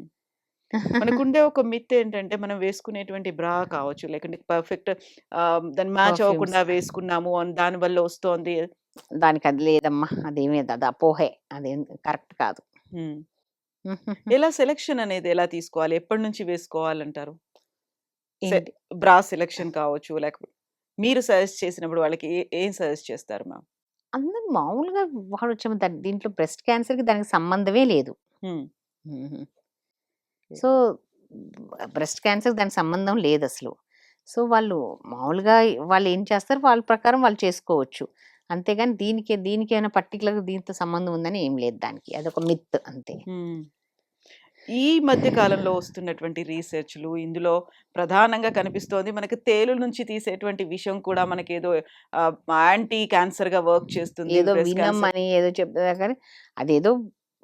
మనకుండే ఒక మిత్ ఏంటంటే, మనం వేసుకునేటువంటి బ్రా కావచ్చు, లేకుంటే పర్ఫెక్ట్ దాన్ని మ్యాచ్ పర్ఫ్యూమ్స్. అవ్వకుండా వేసుకున్నాము దాని వల్ల వస్తోంది. దానికి అది లేదమ్మా. అదేమీ అది అపోహే. అదేం కరెక్ట్ కాదు. హ్మ్. ఎలా సెలక్షన్ అనేది ఎలా తీసుకోవాలి? ఎప్పటి నుంచి వేసుకోవాలంటారు? సె ఏంటి బ్రా సెలక్షన్ కావచ్చు, లేకపోతే మీరు సజెస్ట్ చేసినప్పుడు వాళ్ళకి ఏం సజెస్ట్ చేస్తారు మ్యామ్? అందరూ మామూలుగా వాడొచ్చేమో దీంట్లో బ్రెస్ట్ క్యాన్సర్‌కి దానికి సంబంధమే లేదు. హ్మ్. హుహు. ఓకే. సో, బ్రెస్ట్ క్యాన్సర్‌కి దానికి సంబంధం లేదసలు. సో, వాళ్ళు మామూలుగా వాళ్ళేం చేస్తారో వాళ్ళ ప్రకారం వాళ్ళు చేసుకోవచ్చు. అంతేగాని దీనికేమైనా పర్టిక్యులర్‌గా దీంతో సంబంధం ఉందని ఏం లేదు దానికి. అదొక మిత్ అంతే. హ్మ్. ఈ మధ్య కాలంలో వస్తున్నటువంటి రీసెర్చ్‌లు ఇందులో ప్రధానంగా కనిపిస్తోంది మనకి తేలు నుంచి తీసేటువంటి విషం కూడా మనకేదో యాంటీ క్యాన్సర్‌గా వర్క్ చేస్తుంది. ఏదో బ్రెస్ట్ క్యాన్సర్. విన్నామని ఏదో చెప్తున్నారు కానీ అదేదో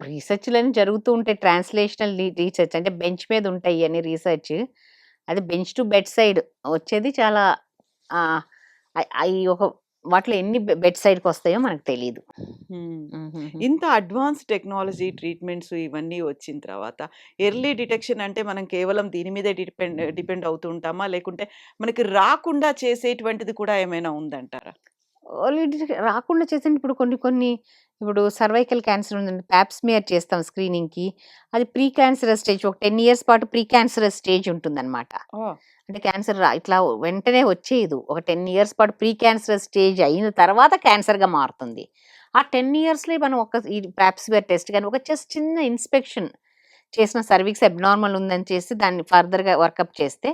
రీసెర్చ్‌లని జరుగుతూ ఉంటాయి. ట్రాన్స్‌లేషనల్ రీసెర్చ్ అంటే బెంచ్ మీద ఉంటాయి ఇయన్నీ రీసెర్చ్. అది బెంచ్ టు బెడ్ సైడ్ వచ్చేది చాలా ఆహ్, అయి ఒక వాటిలో ఎన్ని బెడ్ సైడ్‌కొస్తాయో మనకు తెలీదు. హ్మ్. హుహుహు. ఇంత అడ్వాన్స్ టెక్నాలజీ ట్రీట్మెంట్స్ ఇవన్నీ వచ్చిన తర్వాత ఎర్లీ డిటెక్షన్ అంటే మనం కేవలం దీని మీదే డిపెండ్ అవుతూ ఉంటామా? లేకుంటే మనకి రాకుండా చేసేటువంటిది కూడా ఏమైనా ఉందంటారా? ఎర్లీ రాకుండా చేసింది ఇప్పుడు కొన్ని ఇప్పుడు సర్వైకల్ క్యాన్సర్ ఉందండి. పాప్ స్మియర్ చేస్తాం స్క్రీనింగ్‌కి. అది ప్రీ క్యాన్సరస్ స్టేజ్ ఒక 10 ఇయర్స్ పాటు ప్రీ క్యాన్సరస్ స్టేజ్ ఉంటుందన్నమాట. ఆ! అంటే క్యాన్సర్ ఇట్లా వెంటనే వచ్చేయదు. ఒక 10 ఇయర్స్ పాటు ప్రీ క్యాన్సరస్ స్టేజ్ అయిన తర్వాత క్యాన్సర్‌గా మారుతుంది. ఆ 10 ఇయర్స్‌లో మనం ఈ పాప్ స్మియర్ టెస్ట్ గాని ఒక చిన్న ఇన్స్‌పెక్షన్ చేసిన సర్విక్స్ అబ్నార్మల్ ఉందని చేసి దాన్ని ఫర్దర్‌గా వర్కప్ చేస్తే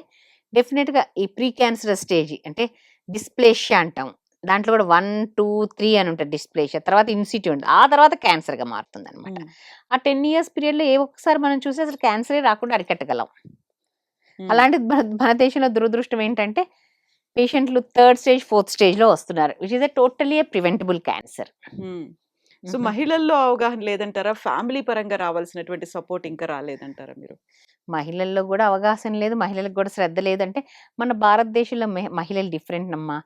డెఫినిట్‌గా ఈ ప్రీ క్యాన్సరస్ స్టేజ్ అంటే డిస్ప్లేషియా అంటాం. దాంట్లో కూడా 1, 2, 3 అని ఉంటది డిస్ప్లేషియా. తర్వాత ఇన్సిట్యూ ఉంటది. ఆ తర్వాత క్యాన్సర్‌గా మారుతుందనమాట. హ్మ్. ఆ 10 ఇయర్స్ పీరియడ్‌లో ఏ ఒక్కసారి మనం చూసి అసలు క్యాన్సరే రాకుండా అరికట్టగలం. హ్మ్. అలాంటిది మన దేశంలో దురదృష్టం ఏంటంటే పేషెంట్‌లు థర్డ్ స్టేజ్, ఫోర్త్ స్టేజ్‌లో వస్తున్నారు. Which is totally preventable cancer. హ్మ్. సో, మహిళల్లో అవగాహన లేదంటారా? ఫ్యామిలీ పరంగా రావాల్సినటువంటి సపోర్ట్ ఇంకా రాలేదంటారా మీరు? మహిళల్లో గూడా అవగాహన లేదు. మహిళలకు గూడా శ్రద్ధ లేదంటే, మన భారతదేశంలో మహిళలు డిఫరెంట్ అమ్మా.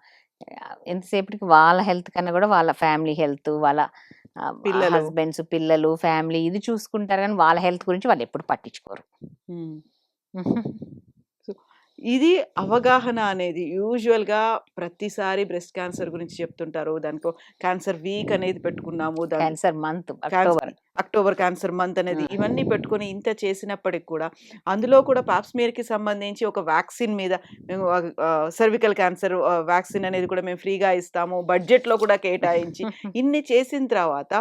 ఎంతసేపటికి వాళ్ళ హెల్త్ కన్నా గూడా వాళ్ళ ఫ్యామిలీ హెల్త్, వాళ్ళ పిల్లలు. హస్బెండ్స్, పిల్లలు, ఫ్యామిలీ ఇది చూసుకుంటారు గానీ, వాళ్ళ హెల్త్ గురించి వాళ్ళెప్పుడు పట్టించుకోరు. హ్మ్. సో, ఇది అవగాహన అనేది యూజువల్‌గా ప్రతిసారి బ్రెస్ట్ క్యాన్సర్ గురించి చెప్తుంటారు. దానికో క్యాన్సర్ వీక్ అనేది పెట్టుకున్నాము. Cancer month cancer October. October cancer month అనేది ఆ! ఇవన్నీ పెట్టుకొని ఇంత చేసినప్పటికి కూడా అందులో కూడా పాప్ స్మియర్‌కి సంబంధించి ఒక వ్యాక్సిన్ మీద మేము సెర్వికల్ క్యాన్సర్ వ్యాక్సిన్ అనేది కూడా మేము ఫ్రీగా ఇస్తాము. బడ్జెట్‌లో కూడా కేటాయించి ఇన్ని చేసిన తర్వాత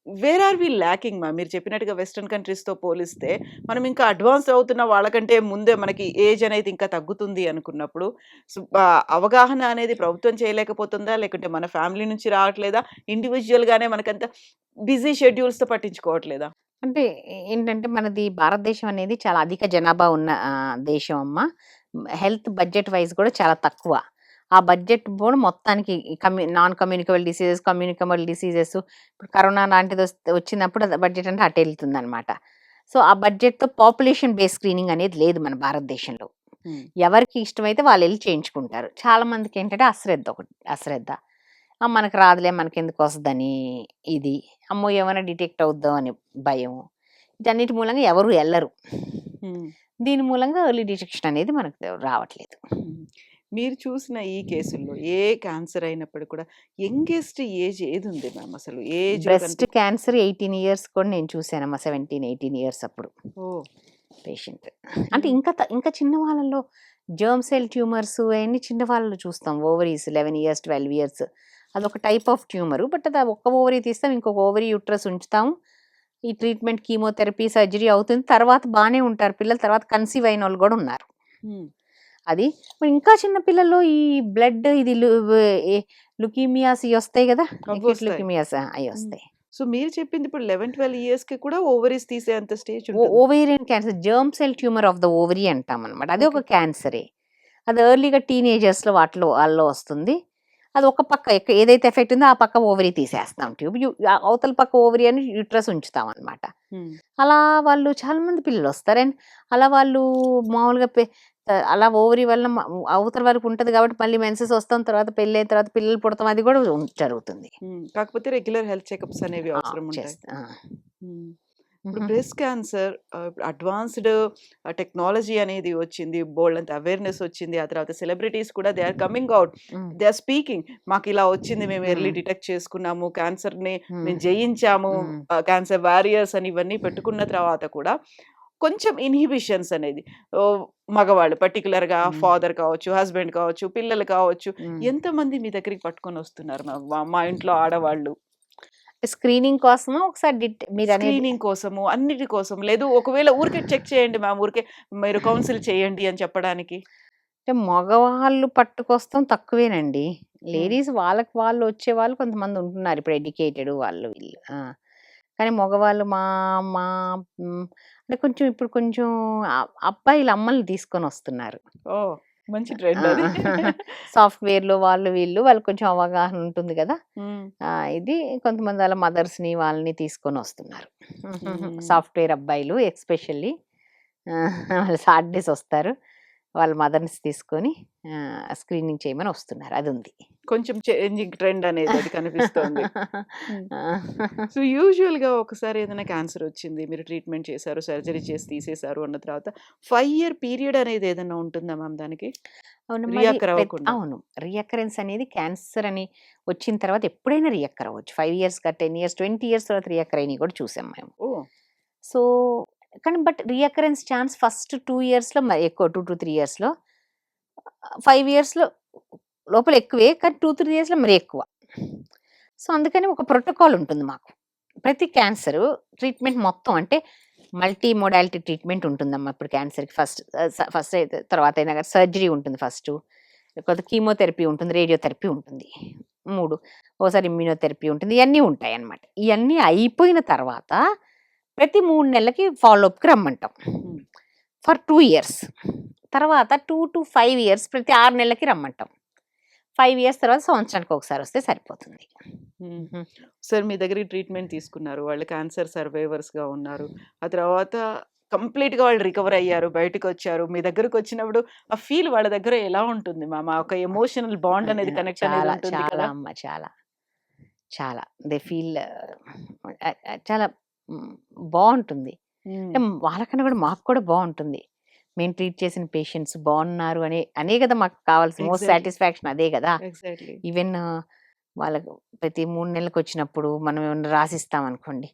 where are we lacking ma'am? మీరు చెప్పినట్టుగా వెస్టర్న్ కంట్రీస్‌తో పోలిస్తే మనం ఇంకా అడ్వాన్స్ అవుతున్న వాళ్ళకంటే ముందే మనకి ఏజ్ అనేది ఇంకా తగ్గుతుంది అనుకున్నప్పుడు అవగాహన అనేది ప్రభుత్వం చేయలేకపోతుందా? లేకుంటే మన ఫ్యామిలీ నుంచి రావట్లేదా? ఇండివిడ్యుయల్‌గానే మనకంత బిజీ షెడ్యూల్స్‌తో పట్టించుకోవట్లేదా? అంటే ఏంటంటే మనది భారతదేశం అనేది చాలా అధిక జనాభా ఉన్న దేశం అమ్మ. హెల్త్ బడ్జెట్ వైస్ కూడా చాలా తక్కువ. ఆ బడ్జెట్ కూడా మొత్తానికి non communicable diseases, communicable diseases, ఇప్పుడు కరోనా లాంటిది వచ్చినప్పుడు బడ్జెట్ అంటే అటు వెళ్తుందనమాట. సో, ఆ బడ్జెట్‌తో పాపులేషన్ బేస్ స్క్రీనింగ్ అనేది లేదు మన భారతదేశంలో. హ్మ్. ఎవరికి ఇష్టమైతే వాళ్ళెళ్లి చేయించుకుంటారు. చాలా మందికేంటంటే అశ్రద్ధ. మనకు రాదులే మనకెందుకొస్తదని ఇది. అమ్మో! ఏమైనా డిటెక్ట్ అవుద్దో అని భయం. వీటన్నిటి మూలంగా ఎవరు ఎళ్ళరు. హ్మ్. దీని మూలంగా ఎర్లీ డిటెక్షన్ అనేది మనకు రావట్లేదు. హ్మ్. మీరు చూసిన ఈ కేసుల్లో ఏ క్యాన్సర్ అయినప్పుడు కూడా యంగెస్ట్ ఏజ్ ఏదుంది మ్యామ్ అసలు? ఏ ఏజ్‌లో బ్రెస్ట్ క్యాన్సర్ 18 ఇయర్స్ కూడా నేను చూసానమ్మా. 17, 18 ఇయర్స్ అప్పుడు ఓహ్! పేషెంట్. అంటే హ్మ్. ఇంకా చిన్న వాళ్ళలో జెర్మ్ సెల్ ట్యూమర్స్ అయన్నీ చిన్న వాళ్ళలో చూస్తాం. ఓవరీస్ 11 ఇయర్స్, 12 ఇయర్స్ అదొక టైప్ ఆఫ్ ట్యూమరు. బట్ అది ఒక్క ఓవరీ తీస్తాం. ఇంకొక ఓవరీ యూట్రస్ ఉంచుతాము. ఈ ట్రీట్మెంట్, కీమోథెరపీ, సర్జరీ అవుతుంది. తర్వాత బానే ఉంటారు పిల్లలు. తర్వాత కన్సీవ్ అయినోళ్ళు గూడా ఉన్నారు. హ్మ్. అది. మరి ఇంకా చిన్న పిల్లల్లో ఈ బ్లడ్ ఇది లుకీమియాస్ ఇయొస్తాయి గదా! అక్యూట్ అవొస్తాయి. లుకీమియాస్ హ్మ్. అయ్యొస్తాయి. సో, మీరు చెప్పింది ఇప్పుడు 11, 12 ఇయర్స్‌కి కూడా ఓవరీస్ తీసేంత స్టేజ్ ఉంటుంది. Ovarian cancer, germ cell tumour of the ovary అంటామనమాట. అది ఓకే. ఒక క్యాన్సరే. అది ఎర్లీగా టీనేజర్స్‌లో ఆళ్ళలో వస్తుంది. అది ఒక పక్క ఏదైతే ఎఫెక్ట్ ఉందో ఆ పక్క ఓవరీ తీసేస్తాం. ట్యూబ్ అవతల పక్క ఓవరీ అని యూట్రస్ ఉంచుతామనమాట. హ్మ్. అలా వాళ్ళు చాలా మంది పిల్లలొస్తారు. అండ్ అలా వాళ్ళు మామూలుగా అలా ఓవరీ వలన అవతల వరకు ఉంటది కాబట్టి మళ్ళీ మెన్సెస్ వస్తాం. తర్వాత పెళ్ళైన తర్వాత పిల్లలు పుడతాం. అది కూడా జరుగుతుంది. హ్మ్. కాకపోతే రెగ్యులర్ హెల్త్ చెకప్స్ అనేవి ఆ! అవసరం ఉంటాయి. చేస్తా. ఆ! హ్మ్. ఇప్పుడు బ్రెస్ట్ క్యాన్సర్ ఇప్పుడు అడ్వాన్స్‌డ్ టెక్నాలజీ అనేది వచ్చింది. బోలెడంత అవేర్‌నెస్ వచ్చింది. ఆ తర్వాత సెలబ్రిటీస్ కూడా they are coming out. Hmm. They are speaking. మాకిలా వచ్చింది. మేము ఎర్లీ హ్మ్. డిటెక్ట్ చేసుకున్నాము. క్యాన్సర్‌ని హ్మ్. మేము జయించాము. హ్మ్. క్యాన్సర్ వారియర్స్ అని ఇవన్నీ పెట్టుకున్న తర్వాత కూడా కొంచెం ఇన్హిబిషన్స్ అనేది మగవాళ్ళు పర్టిక్యులర్‌గా హ్మ్. ఫాదర్ కావచ్చు, హస్బెండ్ కావచ్చు, పిల్లలు కావచ్చు. హ్మ్. ఎంతమంది మీ దగ్గరికి పట్టుకొనొస్తున్నారు మా ఇంట్లో ఆడవాళ్ళు? స్క్రీనింగ్ కోసమా ఒకసారి మీరనేది? స్క్రీనింగ్ కోసము, అన్నిటి కోసం. లేదు ఒకవేళ ఊరికే చెక్ చేయండి మ్యామ్. ఊరికే మీరు కౌన్సిల్ చేయండి అని చెప్పడానికి. అంటే మగవాళ్ళు పట్టుకొస్తాం తక్కువేనండి. హ్మ్. లేడీస్ వాళ్ళకి వాళ్ళు వచ్చేవాళ్ళు కొంతమంది ఉంటున్నారు. ఇప్పుడు ఎడ్యుకేటెడ్ వాళ్ళు వీళ్ళు. ఆ! కానీ మగవాళ్ళు మా మా హ్మ్. అంటే కొంచెం ఇప్పుడు కొంచెం అబ్బాయిలు అమ్మల్ని తీసుకొనొస్తున్నారు. ఓహ్! మంచి ట్రెండ్ ఆ! అది. సాఫ్ట్‌వేర్‌లో వాళ్ళకి కొంచెం అవగాహన ఉంటుంది గదా! హ్మ్. ఇది కొంతమంది వాళ్ళ మదర్స్‌ని వాళ్ళని తీసుకొనొస్తున్నారు. హ్మ్. సాఫ్ట్‌వేర్ అబ్బాయిలు ఎస్పెషల్లీ వాళ్ళు సాటర్‌డేస్ వస్తారు. వాళ్ళ మదర్‌ని తీసుకొని స్క్రీనింగ్ చేయమని వస్తున్నారు. అదుంది. కొంచెం చేంజింగ్ ట్రెండ్ అనేది అది కనిపిస్తోంది. హ్మ్. ఆ! సో, యూజువల్‌గా ఒకసారి ఏదైనా క్యాన్సర్ వచ్చింది. మీరు ట్రీట్మెంట్ చేశారు. సర్జరీ చేసి తీసేశారు అన్న తర్వాత 5 ఇయర్ పీరియడ్ అనేది ఏదన్నా ఉంటుందా మ్యామ్ దానికి? అవునమ్మా. అది రీఅక్కర్ అవ్వకుండా? అవును. రీఅకరెన్స్ అనేది క్యాన్సర్ అని వచ్చిన తర్వాత ఎప్పుడైనా రీఅక్కర్ అవ్వచ్చు. 5 ఇయర్స్‌గా, 10 ఇయర్స్, 20 ఇయర్స్ తర్వాత రీఅక్కర్ అయినయి కూడా చూసాం మేము. ఓహ్! సో, కానీ బట్ రీఅకరెన్స్ ఛాన్స్ ఫస్ట్ 2 ఇయర్స్‌లో మరి ఎక్కువ. 2-3 ఇయర్స్‌లో. 5 ఇయర్స్‌లో లోపల ఎక్కువే. కానీ 2-3 ఇయర్స్‌లో మరి ఎక్కువ. సో, అందుకని ఒక ప్రోటోకాల్ ఉంటుంది మాకు. ప్రతి క్యాన్సరు ట్రీట్మెంట్ మొత్తం అంటే మల్టీ మోడాలిటీ ట్రీట్మెంట్ ఉంటుందమ్మా ఇప్పుడు క్యాన్సర్‌కి. ఫస్ట్ అయితే తర్వాత అయినా గాని సర్జరీ ఉంటుంది ఫస్టు. లేకపోతే కీమోథెరపీ ఉంటుంది. రేడియోథెరపీ ఉంటుంది. 3 ఓసారి ఇమ్యునోథెరపీ ఉంటుంది. ఇయన్నీ ఉంటాయన్నమాట. ఇయన్నీ అయిపోయిన తర్వాత ప్రతి 3 నెలలకి ఫాలోఅప్‌కి రమ్మంటాం. హ్మ్. For 2 years. తర్వాత 2-5 ఇయర్స్ ప్రతి 6 నెలలకి రమ్మంటాం. 5 ఇయర్స్ తర్వాత సంవత్సరానికి ఒకసారి వస్తే సరిపోతుంది. హ్మ్. హుహు. సార్ మీ దగ్గరికి ట్రీట్మెంట్ తీసుకున్నారు. వాళ్ళు క్యాన్సర్ సర్వైవర్స్‌గా ఉన్నారు. ఆ తర్వాత కంప్లీట్‌గా వాళ్ళు రికవర్ అయ్యారు. బయటకొచ్చారు. మీ దగ్గరకొచ్చినప్పుడు ఆ ఫీల్ వాళ్ళ దగ్గర ఎలా ఉంటుంది మ్యామ్? ఆ ఒక ఎమోషనల్ బాండ్ అనేది కనెక్ట్ అనేది చాలా ఉంటుంది చాలా కదా! అమ్మ చాలా. చాలా. దే ఫీల్ చాలా హ్మ్. బావుంటుంది. హ్మ్. అంటే వాళ్ళకన్నా కూడా మాకు కూడా బావుంటుంది. మేము ట్రీట్ చేసిన పేషెంట్స్ బావున్నారు అనే కదా మాకు కావాల్సిన మోస్ట్ ఎగ్జాక్ట్‌లీ. సాటిస్ఫాక్షన్ అదే గదా! ఎగ్జాక్ట్‌లీ. ఈవెన్ వాళ్ళకు ప్రతి 3 నెలలకొచ్చినప్పుడు మనం ఏమన్నా రాసిస్తామనుకోండి.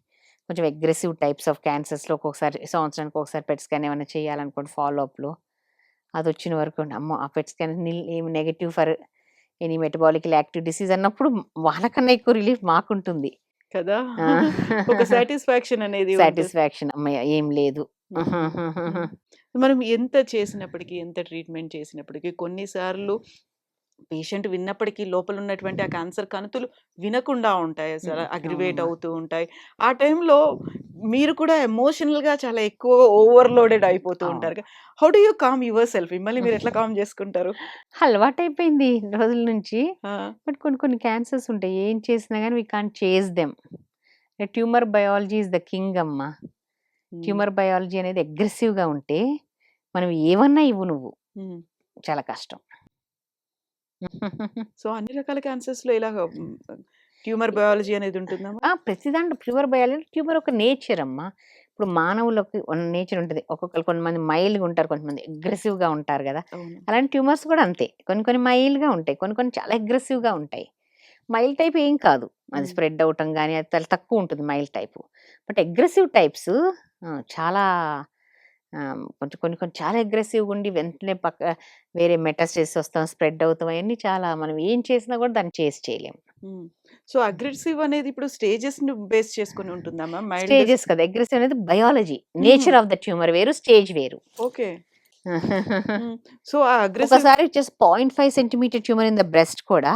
కొంచెం అగ్రెసివ్ టైప్స్ ఆఫ్ క్యాన్సర్స్‌లో ఒక్కొక్కసారి సంవత్సరానికి ఒకసారి పెట్ స్కాన్ ఏమైనా చేయాలనుకోండి ఫాలో అప్‌లో. అదొచ్చిన వరకు అమ్మో! ఆ పెట్ స్కాన్ ఏమి negative for any metabolical active disease అన్నప్పుడు వాళ్ళకన్నా ఎక్కువ రిలీఫ్ మాకుంటుంది. కదా! ఆ! ఒక సాటిస్ఫాక్షన్ అనేది ఉంటుంది. సాటిస్ఫాక్షన్ హమ్మయ్య! ఏం లేదు. హ్మ్. హ్మ్. మనం ఎంత చేసినప్పటికీ, ఎంత ట్రీట్మెంట్ చేసినప్పటికీ కొన్ని సార్లు పేషెంట్ విన్నప్పటికీ లోపలున్నటువంటి ఆ క్యాన్సర్ కణుతులు వినకుండా ఉంటాయి. అసల హ్మ్. అగ్రివేట్ అవునమ్మా. అవుతూ ఉంటాయి. ఆ టైంలో మీరు కూడా ఎమోషనల్‌గా చాలా ఎక్కువ ఓవర్‌లోడెడ్ అయిపోతూ అవును. ఉంటారు. How do you calm yourself? మిమ్మల్ని మీరు ఎట్లా కామ్ చేసుకుంటారు? అలవాటైపోయింది ఇన్ని రోజుల నుంచి. ఆ! బట్ కొన్ని కొన్ని క్యాన్సర్స్ ఉంటాయి. ఏం చేసినా గాని we can't chase them. Tumour biology is the king అమ్మా. హ్మ్. ట్యూమర్ బయాలజీ అనేది అగ్రెసివ్‌గా ఉంటే, మనం ఏమన్నా ఇవ్వు నువ్వు. హ్మ్. చాలా కష్టం. సో, అన్ని రకాల క్యాన్సర్స్‌లో ఇలాగ ట్యూమర్ బయాలజీ అనేది ఉంటుందమ్మా? ప్రతి దాంట్లో ట్యూమర్ ఒక నేచర్ అమ్మా. ఇప్పుడు మానవులకు నేచర్ ఉంటది. కొంతమంది మైల్డ్‌గా ఉంటారు. కొంతమంది అగ్రెసివ్‌గా ఉంటారు గదా! అవును. అలాంటి ట్యూమర్స్ కూడా అంతే. కొన్ని కొన్ని మైల్డ్‌గా ఉంటాయి. కొన్ని కొన్ని చాలా అగ్రెసివ్‌గా ఉంటాయి. మైల్డ్ టైప్ ఏం కాదు. అది హ్మ్. స్ప్రెడ్ అవ్వటం గాని అది చాలా తక్కువ ఉంటుంది mild type. But aggressive types చాలా కొంచెం కొన్ని కొన్ని చాలా అగ్రెసివ్‌గా ఉండి వెంటనే వేరే మెటాస్టేసిస్ వస్తాం, స్ప్రెడ్ అవుతాం. అయన్నీ చాలా మనం ఏం చేసినా కూడా దాన్ని చేసి చేయలేము. హ్మ్. సో, అగ్రెసివ్ అనేది ఇప్పుడు స్టేజెస్‌ని బేస్ చేసుకొని ఉంటుందా మ్యామ్? స్టేజెస్ మైల్డెస్ట్ కదా! అగ్రెసివ్ అనేది బయాలజీ. హుహు. నేచర్ ఆఫ్ ద ట్యూమర్ వేరు, స్టేజ్ వేరు. ఓకే. హ్మ్. సో, ఆ అగ్రెసివ్ ఒకసారి just 0.5 centimetre tumour in the breast కూడా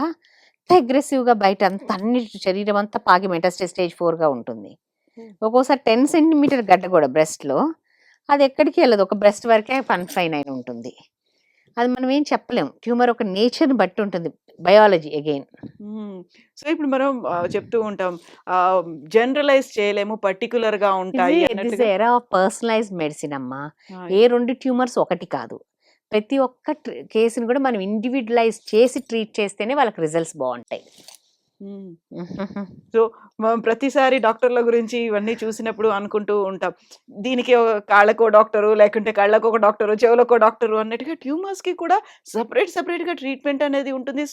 అగ్రెసివ్‌గా బయట అంతా అన్ని శరీరం అంతా పాకి మెటాస్టేజ్ స్టేజ్ 4గా ఉంటుంది. హ్మ్. ఒక్కోసారి 10 సెంటీమీటర్ గడ్డ కూడా బ్రెస్ట్‌లో అది ఎక్కడికి ఎళ్ళదు. ఒక బ్రెస్ట్ వరకే కన్‌ఫైన్ అయి ఉంటుంది. అది మనం ఏం చెప్పలేం. ట్యూమర్ ఒక నేచర్‌ని బట్టి ఉంటుంది. Biology again. హ్మ్. సో, ఇప్పుడు మనం చెప్తూ ఉంటాం. జనరలైజ్ చేయలేము. పర్టిక్యులర్‌గా ఉంటాయి దిస్ అన్నట్టుగా. ఎరా ఆఫ్ పర్సనలైజ్డ్ మెడిసిన్ అమ్మా. ఆ! ఏ 2 ట్యూమర్స్ ఒకటి కాదు. ప్రతి ఒక్క కేస్‌ని కూడా మనం ఇండివిడ్యువలైజ్ చేసి ట్రీట్ చేస్తేనే వాళ్ళకి రిజల్ట్స్ బావుంటాయి. హ్మ్. సో, మనం ప్రతిసారి డాక్టర్‌ల గురించి ఇవన్నీ చూసినప్పుడు అనుకుంటూ ఉంటాం. దీనికి కాళ్ళకో డాక్టరు, లేకుంటే కళ్ళకొక డాక్టరు, చెవులకో డాక్టరు అన్నట్టుగా ట్యూమర్స్‌కి కూడా సెపరేట్‌గా ట్రీట్మెంట్ అనేది ఉంటుంది.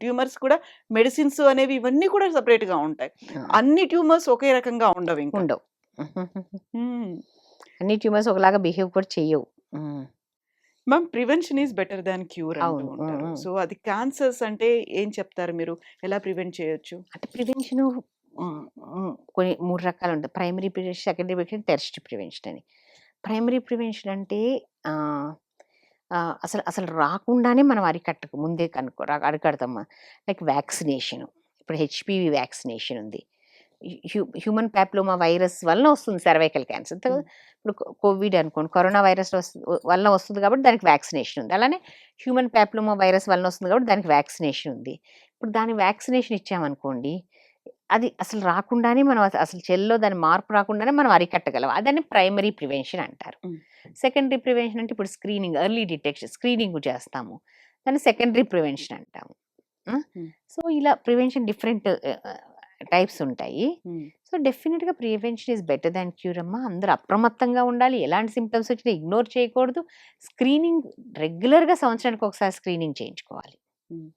ట్యూమర్స్ కూడా మెడిసిన్స్ అనేవి ఇవన్నీ కూడా సెపరేట్‌గా ఉంటాయి. ఆ! అన్ని ట్యూమర్స్ ఒకే రకంగా ఉండవింక. ఉండవు. హ్మ్. అన్ని ట్యూమర్స్ ఒకలాగా బిహేవ్ కూడా చెయ్యవు. హ్మ్. Ma'am prevention is better than cure అంటూ అవును. హ్మ్. ఉంటారు. హ్మ్. సో, అది క్యాన్సర్స్ అంటే ఏం చెప్తారు మీరు? ఎలా ప్రివెంట్ చేయొచ్చు? అంటే ప్రివెన్షను కొన్ని 3 రకాలుంటాయి. Primary prevention, secondary prevention, tertiary prevention అని. ప్రైమరీ ప్రివెన్షన్ అంటే ఆహ్, ఆహ్, అసలు అసలు రాకుండానే మనం ముందే అరికడతాం. Like vaccination. ఇప్పుడు హెచ్‌పివి వ్యాక్సినేషన్ ఉంది. హ్యూమన్ పాపిలోమా వైరస్ వలన వస్తుంది సర్వైకల్ క్యాన్సర్. హ్మ్. ఇప్పుడు కోవిడ్ అనుకోండి. కరోనా వైరస్ వలన వస్తుంది కాబట్టి దానికి వ్యాక్సినేషన్ ఉంది. అలానే హ్యూమన్ పాపిలోమా వైరస్ వలన వస్తుంది కాబట్టి దానికి వ్యాక్సినేషన్ ఉంది. ఇప్పుడు దాని వ్యాక్సినేషన్ ఇచ్చామనుకోండి, అది అసలు రాకుండానే మనం అసలు సెల్‌లో దాని మార్పు రాకుండానే మనం అరికట్టగలం. అదని ప్రైమరీ ప్రివెన్షన్ అంటారు. హ్మ్. సెకండరీ ప్రివెన్షన్ అంటే ఇప్పుడు స్క్రీనింగ్, ఎర్లీ డిటెక్షన్ స్క్రీనింగ్ చేస్తాము. దాన్ని సెకండరీ ప్రివెన్షన్ అంటాము. ఆ! హ్మ్. సో, ఇలా ప్రివెన్షన్ డిఫరెంట్ టైప్స్ ఉంటాయి. హ్మ్. సో, డెఫినిట్‌గా prevention is better than cure అమ్మా. అందరూ అప్రమత్తంగా ఉండాలి. ఎలాంటి సింప్టమ్స్ వచ్చినా ఇగ్నోర్ చేయకూడదు. స్క్రీనింగ్ రెగ్యులర్‌గా సంవత్సరానికి ఒకసారి స్క్రీనింగ్ చేయించుకోవాలి. హ్మ్.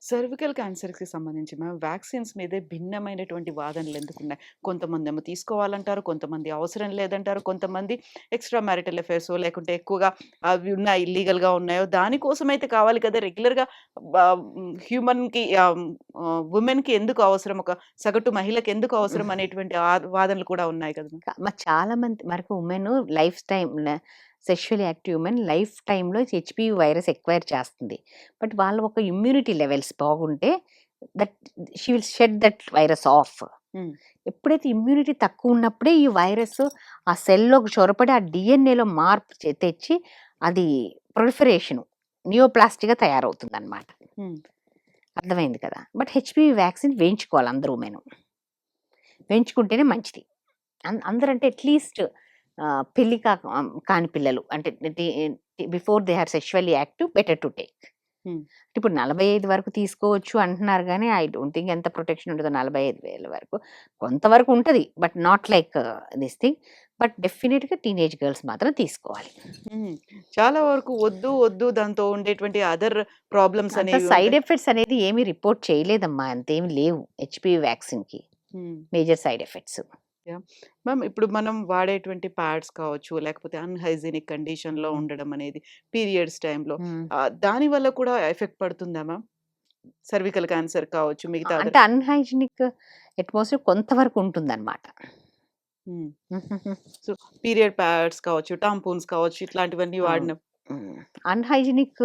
సర్వికల్ క్యాన్సర్‌కి సంబంధించి మ్యామ్ వ్యాక్సిన్స్ మీదే భిన్నమైనటువంటి వాదనలు ఎందుకున్నాయి? కొంతమందేమో తీసుకోవాలంటారు. కొంతమంది అవసరం లేదంటారు. కొంతమంది ఎక్స్‌ట్రా మ్యారిటల్ అఫైర్సో లేకుంటే ఎక్కువగా అవి ఉన్నాయి ఇల్లీగల్‌గా ఉన్నాయో దానికోసమైతే కావాలి కదా! రెగ్యులర్‌గా హ్యూమన్‌కి వుమెన్‌కి ఎందుకు అవసరం? ఒక సగటు మహిళకి ఎందుకు అవసరం అనేటువంటి వాదనలు కూడా ఉన్నాయి కదా! చాలా మంది వరకు life time sexually active women life టైమ్‌లో హెచ్‌పివి వైరస్ ఎక్వైర్ చేస్తుంది. బట్ వాళ్ళ ఒక ఇమ్యూనిటీ లెవెల్స్ బాగుంటే that she will shed that virus of. హ్మ్. ఎప్పుడైతే ఇమ్యూనిటీ తక్కువ ఉన్నప్పుడే ఈ వైరస్ ఆ సెల్‌లోకి చొరబడి ఆ డీఎన్ఏలో మార్పు తెచ్చి అది ప్రొలిఫరేషన్ నియోప్లాస్ట్‌గా తయారవుతుందన్నమాట. హ్మ్. అర్థమైంది కదా! బట్ హెచ్‌పివి వ్యాక్సిన్ వేయించుకోవాలి అందరూ వేయించుకుంటేనే మంచిది. అందరంటే అట్‌లీస్ట్ కాని పిల్లలు అంటే before they are sexually active better to take. Hmm. ఇప్పుడు 45 వరకు తీసుకోవచ్చు అంటున్నారు గానీ, ఐ డోంట్ థింక్ ఎంత ప్రొటెక్షన్ ఉంటదో 45,000 వరకు. కొంతవరకు ఉంటది. But not like this thing. But డెఫినిట్‌గా టీనేజ్ గర్ల్స్ మాత్రం తీసుకోవాలి. హ్మ్. చాలా వరకు వద్దు దాంతో ఉండేటువంటి అదర్ ప్రాబ్లమ్స్ అంత అనేవి సైడ్ ఉంటాయి. ఎఫెక్ట్స్ అనేది ఏమి రిపోర్ట్ చేయలేదమ్మా. అంతేమి లేవు హెచ్‌పివి వ్యాక్సిన్‌కి. హ్మ్. Major side effects. Yeah! Ma'am ఇప్పుడు మనం వాడేటువంటి ప్యాడ్స్ కావచ్చు, లేకపోతే అన్‌హైజీనిక్ కండిషన్‌లో హ్మ్. ఉండడం అనేది పీరియడ్స్ టైమ్‌లో హ్మ్. దాని వల్ల కూడా ఎఫెక్ట్ పడుతుందా మ్యామ్? సర్వికల్ క్యాన్సర్ కావచ్చు, మిగతా అంటే అదర్ అన్‌హైజినిక్ అట్మాస్ఫియర్ కొంతవరకు ఉంటుందన్నమాట. హ్మ్. సో, పీరియడ్ ప్యాడ్స్ కావచ్చు, టాంపూన్స్ కావచ్చు ఇట్లాంటివన్నీ అవును. వాడిన హ్మ్. Unhygienic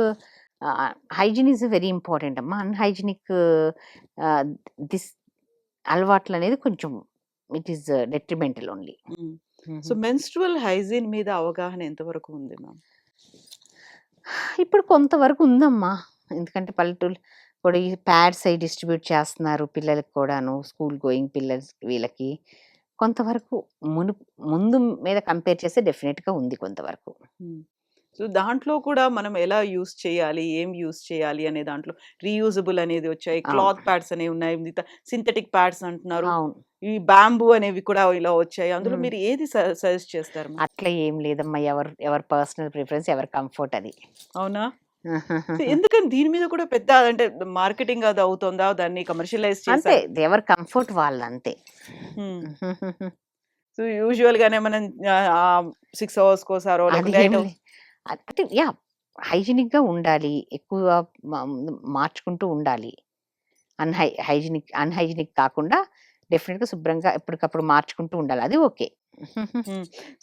hygiene is very important అమ్మా. అన్‌హైజినిక్ ఆహ్, దిస్ అలవాట్లనేది కొంచెం it is detrimental only. So menstrual hygiene మీద అవగాహన ఎంతవరకు ఉంది మ్యామ్? ఇప్పుడు కొంతవరకు ఉందమ్మా. ఎందుకంటే పల్లెటూరు కూడా ఈ ప్యాడ్స్ అయి డిస్ట్రిబ్యూట్ చేస్తున్నారు పిల్లలకి కూడాను. స్కూల్ గోయింగ్ పిల్లలకి వీళ్ళకి. కొంతవరకు ముందు మీద కంపేర్ చేస్తే డెఫినిట్‌గా ఉంది కొంతవరకు. సో దాంట్లో కూడా మనం ఎలా యూజ్ చేయాలి? ఏం యూజ్ చేయాలి? అనే దాంట్లో రీయూజబుల్ అనేది వచ్చాయి. అవును. క్లాత్ ప్యాడ్స్ అనేవి ఉన్నాయి. మిగతా సింథటిక్ ప్యాడ్స్ అంటున్నారు. అవును. ఈ బ్యాంబూ అనేవి కూడా ఇలా వచ్చాయి. అందులో హ్మ్. మీరు ఏది సజెస్ట్ చేస్తారు మ్యామ్? అట్లా ఏం లేదమ్మా. ఎవరి పర్సనల్ ప్రిఫరెన్స్, ఎవరి కంఫర్ట్ అది. అవునా? సో ఎందుకని దీని మీద కూడా పెద్ద అంటే మార్కెటింగ్ అది అవుతుందా? దాన్ని కమర్షియలైజ్ అంతే. చేశారు. ఎవరి కంఫర్ట్ వాళ్ళంతే. హ్మ్. సో యూజువల్‌గానే మనం 6 అవర్స్‌కోసారో అది లేకపోతే ఏం 8 లే అంటే యాహ్! హైజీనిక్‌గా ఉండాలి. ఎక్కువ మ మార్చుకుంటూ ఉండాలి. అన్‌హైజీనిక్ కాకుండా డెఫినిట్‌గా శుభ్రంగా ఎప్పటికప్పుడు మార్చుకుంటూ ఉండాలి. అది ఓకే.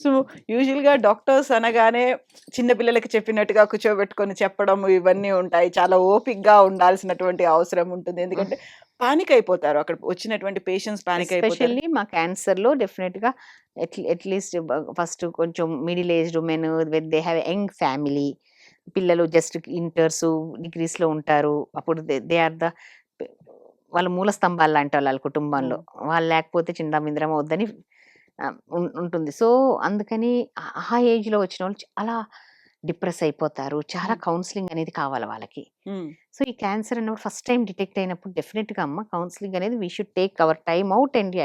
సో యూజువల్‌గా డాక్టర్స్ అనగానే చిన్న పిల్లలకి చెప్పినట్టుగా కూర్చోబెట్టుకొని చెప్పడం ఇవన్నీ ఉంటాయి. చాలా ఓపికగా ఉండాల్సినటువంటి అవసరం ఉంటుంది. ఎందుకంటే పానిక్ అయిపోతారు. అక్కడ వచ్చినటువంటి పేషెంట్స్ పానిక్ అయిపోతారు. ఎస్పెషల్లీ మా క్యాన్సర్‌లో డెఫినిట్‌గా అట్‌లీస్ట్ ఫస్ట్ కొంచెం middle aged women with they have young family. పిల్లలు జస్ట్ ఇంటర్స్, డిగ్రీస్‌లో ఉంటారు. అప్పుడు దే ఆర్ ద వాళ్ళు మూల స్తంభాలు లాంటి వాళ్ళు ఆళ్ళ కుటుంబంలో. వాళ్ళు లేకపోతే చిందరమిందరం అవుద్దని ఉంటుంది. సో, అందుకని ఆ ఏజ్‌లో వచ్చినోళ్ళు చాలా డిప్రెస్ అయిపోతారు. చాలా కౌన్సెలింగ్ అనేది కావాలి వాళ్ళకి. హ్మ్. సో, ఈ క్యాన్సర్ అన్నప్పుడు ఫస్ట్ టైమ్ డిటెక్ట్ అయినప్పుడు డెఫినిట్‌గా అమ్మ కౌన్సెలింగ్ అనేది we should take our time out and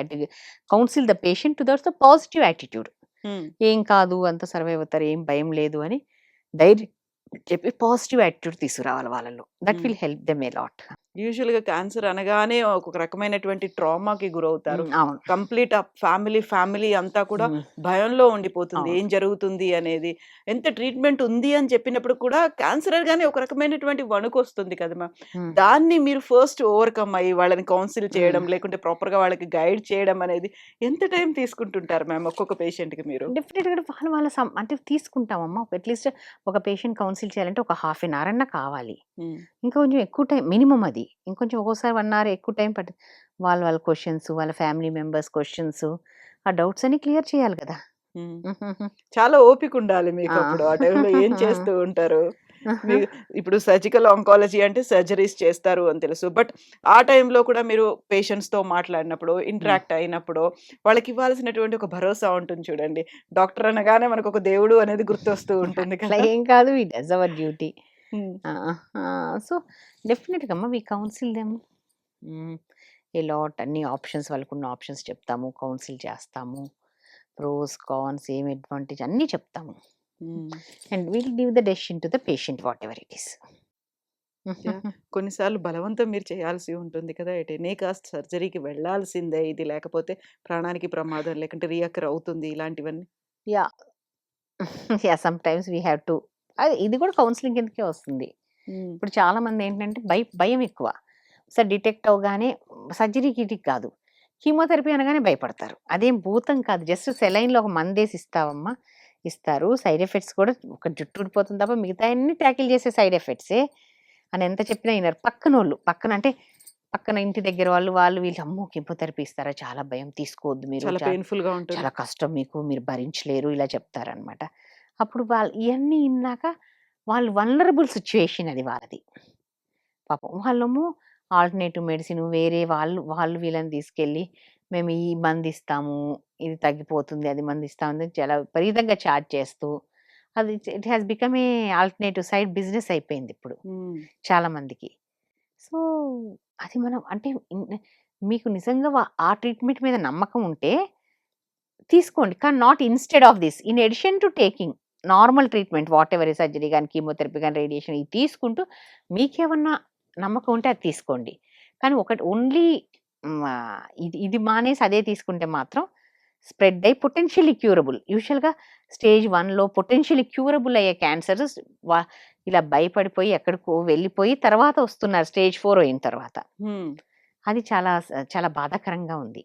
counsel the patient towards the positive attitude. Hmm. ఏం కాదు అంతా సర్వైవ్ అవుతారు. ఏం భయం లేదు అని ధైర్యం చెప్పి పాజిటివ్ యాటిట్యూడ్ తీసుకురావాలి వాళ్ళలో. That will help them a lot. యూజువల్‌గా క్యాన్సర్ అనగానే ఒక రకమైనటువంటి ట్రామాకి గురవుతారు. అవును. కంప్లీట్ ఆ ఫ్యామిలీ అంతా కూడా హ్మ్. భయంలో ఉండిపోతుంది. అవును. ఏం జరుగుతుంది అనేది. ఎంత ట్రీట్మెంట్ ఉంది అని చెప్పినప్పుడు కూడా క్యాన్సర్ అనగానే ఒక రకమైనటువంటి వణుకొస్తుంది కదా మ్యామ్. హ్మ్. దాన్ని మీరు ఫస్ట్ ఓవర్‌కమ్ అయ్యి వాళ్ళని కౌన్సిల్ హ్మ్. చేయడం, లేకుంటే ప్రాపర్‌గా వాళ్ళకి గైడ్ చేయడం అనేది ఎంత టైం తీసుకుంటుంటారు మ్యామ్ ఒక్కొక్క పేషెంట్‌కి మీరు? డెఫినిట్‌గా వాళ్ళ వాళ్ళ అంటే తీసుకుంటామమ్మా. అట్‌లీస్ట్ ఒక పేషెంట్ కౌన్సిల్ చేయాలంటే ఒక హాఫ్ ఎన్ అవర్ అన్నా కావాలి. హ్మ్. ఇంకా కొంచెం ఎక్కువ టైం మినిమమ్ అది. ఇంకొంచెం ఒక్కోసారి 1 అవర్ ఎక్కువ టైం పట్టిద్ది. వాళ్ళ క్వెషన్స్, వాళ్ళ ఫ్యామిలీ మెంబర్స్ క్వెషన్స్, ఆ డౌట్స్ అన్నీ క్లియర్ చేయాలి కదా! హ్మ్. హుహుహు. చాలా ఓపికుండాలి ఆ! మీకప్పుడు. ఆ టైంలో ఏం చేస్తూ ఉంటారు? మీ ఇప్పుడు సర్జికల్ ఆంకాలజీ అంటే సర్జరీస్ చేస్తారు అని తెలుసు. బట్ ఆ టైంలో కూడా మీరు పేషెంట్స్‌తో మాట్లాడినప్పుడు, హ్మ్. ఇంటరాక్ట్ అయినప్పుడు వాళ్ళకివ్వాల్సినటువంటి ఒక భరోసా ఉంటుంది చూడండి. డాక్టర్ అనగానే మనకొక దేవుడు అనేది గుర్తొస్తూ ఉంటుంది అట్లా కదా! ఏం కాదు. వి డస్ అవర్ డ్యూటీ. హ్మ్. ఆ! ఆ! సో, డెఫినిట్‌గా అమ్మ వి కౌన్సిల్ దెమ్. హ్మ్. ఎ లాట్ అన్ని ఆప్షన్స్ వాళ్ళకున్న ఆప్షన్స్ చెప్తాము. కౌన్సిల్ చేస్తాము. ప్రోస్, కాన్స్ ఏం అడ్వాంటేజ్ అన్నీ చెప్తాము. హ్మ్. And will give the decision to the patient whatever it is. Yeah! కొన్నిసార్లు బలవంతం మీరు చేయాల్సి ఉంటుంది కదా! ఎట్ ఎనీ కాస్ట్ సర్జరీకి వెళ్ళాల్సిందే ఇది. లేకపోతే ప్రాణానికి ప్రమాదం, లేకుంటే రీఅక్కర్ అవుతుంది ఇలాంటివన్నీ. Yeah! Yeah! Sometimes we have to ఇది కూడా కౌన్సిలింగ్ కిందకే వస్తుంది. హ్మ్. ఇప్పుడు చాలామంది ఏంటంటే భయం ఎక్కువ. ఒకసారి డిటెక్ట్ అవ్వగానే సర్జరీకి ఈటికి కాదు. కీమోథెరపీ అనగానే భయపడతారు. అదేం భూతం కాదు. జస్ట్ సెలైన్‌లో ఒక మందేసి ఇస్తావమ్మా, ఇస్తారు. సైడ్ ఎఫెక్ట్స్ కూడా ఒక జుట్టు ఊడిపోతుంది తప్ప మిగతాయన్నీ టాకిల్ చేసే సైడ్ ఎఫెక్ట్సే అని ఎంత చెప్పినా ఇనరు. పక్కనోళ్ళు పక్కన ఇంటి దగ్గర వాళ్ళు వీళ్ళు అమ్మో! కీమోథెరపీ ఇస్తారా? చాలా భయం తీసుకోవద్దు మీరు. చాలా పెయిన్‌ఫుల్‌గా ఉంటుంది. చాలా కష్టం మీకు. మీరు భరించలేరు ఇలా చెప్తారనమాట. అప్పుడు ఇయన్నీ ఇన్నాక వాళ్ళు వల్నరబుల్ సిట్యుయేషన్ అది వాళ్ళది. పాపం వాళ్ళేమో ఆల్టర్‌నేటివ్ మెడిసిన్ వేరే వాళ్ళు వీళ్ళని తీసుకెళ్ళి మేము ఈ మందిస్తాము. ఇది తగ్గిపోతుంది. అది మందిస్తామని చాలా విపరీతంగా చార్జ్ చేస్తూ అది it has become a alternative side business అయిపోయిందిప్పుడు హ్మ్. చాలా మందికి. సో, అది మనం అంటే మీకు నిజంగా ఆ ట్రీట్మెంట్ మీద నమ్మకం ఉంటే తీసుకోండి. కానీ not instead of this. In addition to taking normal treatment whatever surgery గాని, కీమోథెరపీ గాని, రేడియేషన్ ఇది తీసుకుంటూ మీకేమన్నా నమ్మకం ఉంటే అది తీసుకోండి. కానీ ఒకటి ఓన్లీ ఇది మానేసి అదే తీసుకుంటే మాత్రం స్ప్రెడ్ అయ్యి పొటెన్షియల్లీ క్యూరబుల్. యూజువల్‌గా స్టేజ్ 1లో పొటెన్షియల్లీ క్యూరబుల్ అయ్యే క్యాన్సర్స్ వ ఇలా భయపడిపోయి ఎక్కడికో వెళ్ళిపోయి తర్వాత వస్తున్నారు స్టేజ్ 4 అయిన తర్వాత. హ్మ్. అది చాలా బాధాకరంగా ఉంది.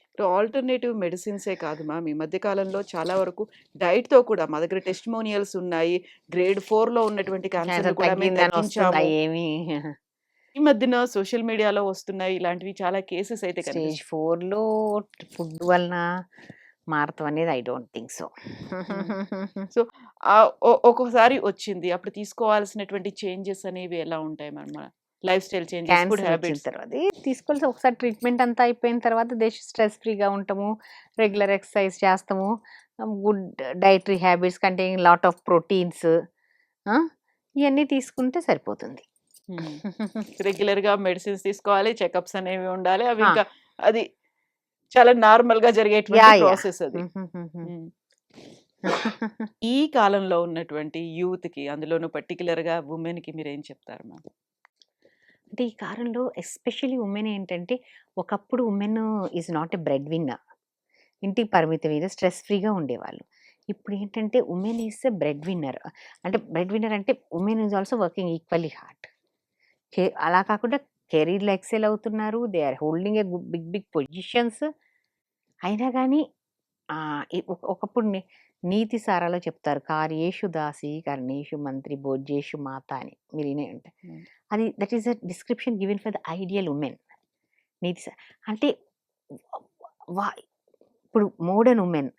ఇప్పుడు ఆల్టర్‌నేటివ్ మెడిసిన్సే కాదు మ్యామ్. ఈ మధ్య కాలంలో చాలా వరకు డైట్‌తో కూడా మా దగ్గర టెస్టిమోనియల్స్ ఉన్నాయి. గ్రేడ్ 4లో ఉన్నటువంటి క్యాన్సర్ క్యాన్సర్‌ని కూడా మేము తగ్గిందని వస్తుందా తగ్గించాము. ఏమి ఈ మధ్యన సోషల్ మీడియాలో వస్తున్నాయి ఇలాంటివి చాలా కేసెస్ అయితే స్టేజ్ కనిపిస్తున్నాయి. 4లో ఫుడ్ వలన మారతం అనేది I don't think so. So ఒక్కొక్కసారి వచ్చింది అప్పుడు తీసుకోవాల్సినటువంటి చేంజెస్ అనేవి ఎలా ఉంటాయి మన life style changes, food cancer వచ్చిన హ్యాబిట్స్? తర్వాత తీసుకోవాల్సి ఒకసారి ట్రీట్మెంట్ అంతా అయిపోయిన తర్వాత స్ట్రెస్ ఫ్రీగా ఉంటాము, రెగ్యులర్ ఎక్సర్సైజ్ చేస్తాము, good dietary habits containing lot of proteins ఇవన్నీ తీసుకుంటే సరిపోతుంది. రెగ్యులర్ గా మెడిసిన్స్ తీసుకోవాలి, చెకప్స్ అనేవి ఉండాలి. అవి ఆ. ఇంకా అది చాలా నార్మల్ గా జరిగేటువంటి యా యా ప్రాసెస్ అది. మ్మ్. ఈ కాలంలో ఉన్నటువంటి యూత్ కి, అందులోనూ పర్టికులర్ గా ఉమెన్ కి మీరు ఏం చెప్తారు మ్యామ్? అంటే ఈ కాలంలో ఎస్పెషల్లీ ఉమెన్ ఏంటంటే, ఒకప్పుడు women is not a breadwinner, ఇంటికి పరిమితం మీద స్ట్రెస్ ఫ్రీగా ఉండేవాళ్ళు. ఇప్పుడు ఏంటంటే women is a breadwinner. అంటే బ్రెడ్ విన్నర్ అంటే women is also working equally hard. అలా కాకుండా కెరీర్లో ఎక్సెల్ అవుతున్నారు, they are holding a big big positions. అయినా కానీ ఒకప్పుడు నీతి సారాలో చెప్తారు, కార్యేషు దాసి కర్ణేషు మంత్రి భోజ్యేషు మాత అని. మీరు వినే ఉంటాయి. అది that is a description given for the ideal women. నీతి అంటే ఇప్పుడు modern women,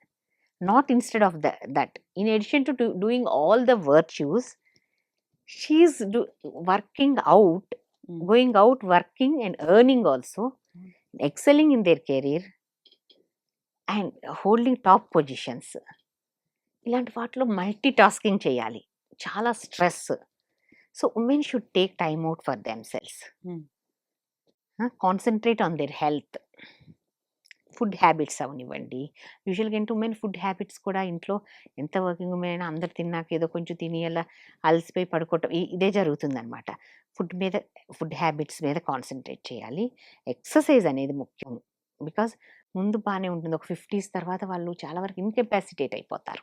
not instead of that, in addition to doing all the virtues, she is working out, going out working and earning also, excelling in their career and holding top positions. ఇలాంటి వాటిలో multitasking చేయాలి, చాలా stress. So women should take time out for themselves, concentrate on their health. Food habits అవనివ్వండి. యూజువల్గా ఏంటి women food habits కూడా ఇంట్లో ఎంత వర్కింగ్ ఉమెన్ అయినా అందరు తిన్నాక ఏదో కొంచెం తిని అలా అలసిపోయి పడుకోవటం ఇదే జరుగుతుందన్నమాట. ఫుడ్ హ్యాబిట్స్ మీద కాన్సన్ట్రేట్ చేయాలి. ఎక్సర్సైజ్ అనేది ముఖ్యం. బికాజ్ ముందు బాగానే ఉంటుంది, ఒక 50s తర్వాత వాళ్ళు చాలా వరకు ఇన్కెపాసిటేట్ అయిపోతారు.